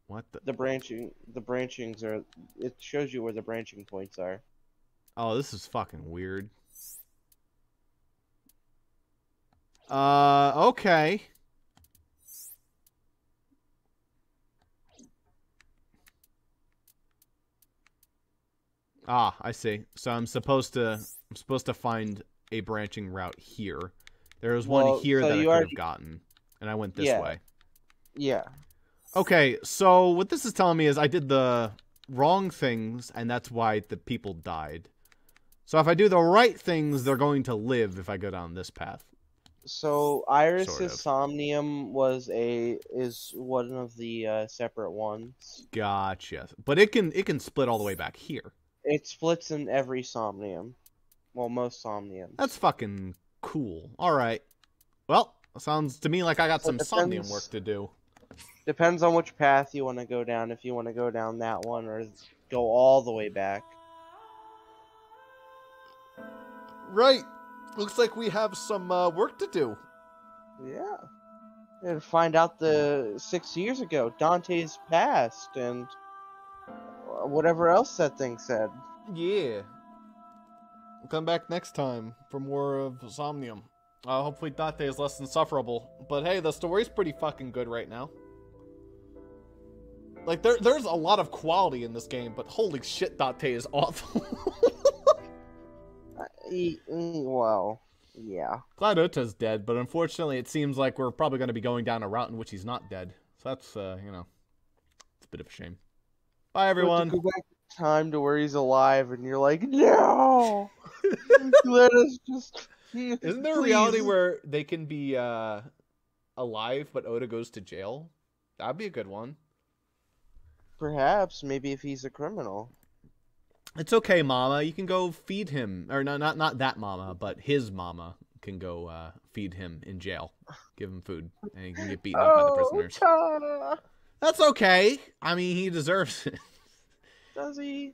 What the? The branchings are, it shows you where the branching points are. Oh, this is fucking weird. Okay. Ah, I see. So I'm supposed to find a branching route here. There was one here that I could have gotten, and I went this way. Yeah. Okay, so what this is telling me is I did the wrong things, and that's why the people died. So if I do the right things, they're going to live if I go down this path. So Iris's Sort of. Somnium is one of the separate ones. Gotcha. But it can split all the way back here. It splits in every Somnium. Well, most Somniums. That's fucking cool. Alright. Well, sounds to me like I got some Somnium work to do. Depends on which path you want to go down, if you want to go down that one or go all the way back. Right. Looks like we have some work to do. Yeah. And find out the 6 years ago, Dante's past, and whatever else that thing said. Yeah. We'll come back next time for more of Somnium. Hopefully Dante is less insufferable. But hey, the story's pretty fucking good right now. Like, there's a lot of quality in this game, but holy shit, Dante is awful. Well, yeah. Glad Ota's dead, but unfortunately it seems like we're probably going to be going down a route in which he's not dead. So that's, you know, it's a bit of a shame. Bye, everyone. Go back in time to where he's alive, and you're like, no! Let us just... Isn't there a reality where they can be alive, but Ota goes to jail? That'd be a good one. Perhaps, maybe if he's a criminal. It's okay, Mama. You can go feed him. Or not that Mama, but his Mama can go feed him in jail. Give him food. And he can get beaten up by the prisoners. That's okay. I mean, he deserves it. Does he?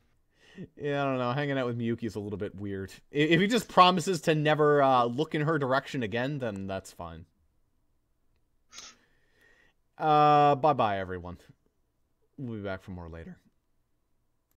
Yeah, I don't know. Hanging out with Miyuki's a little bit weird. If he just promises to never look in her direction again, then that's fine. Bye-bye, everyone. We'll be back for more later.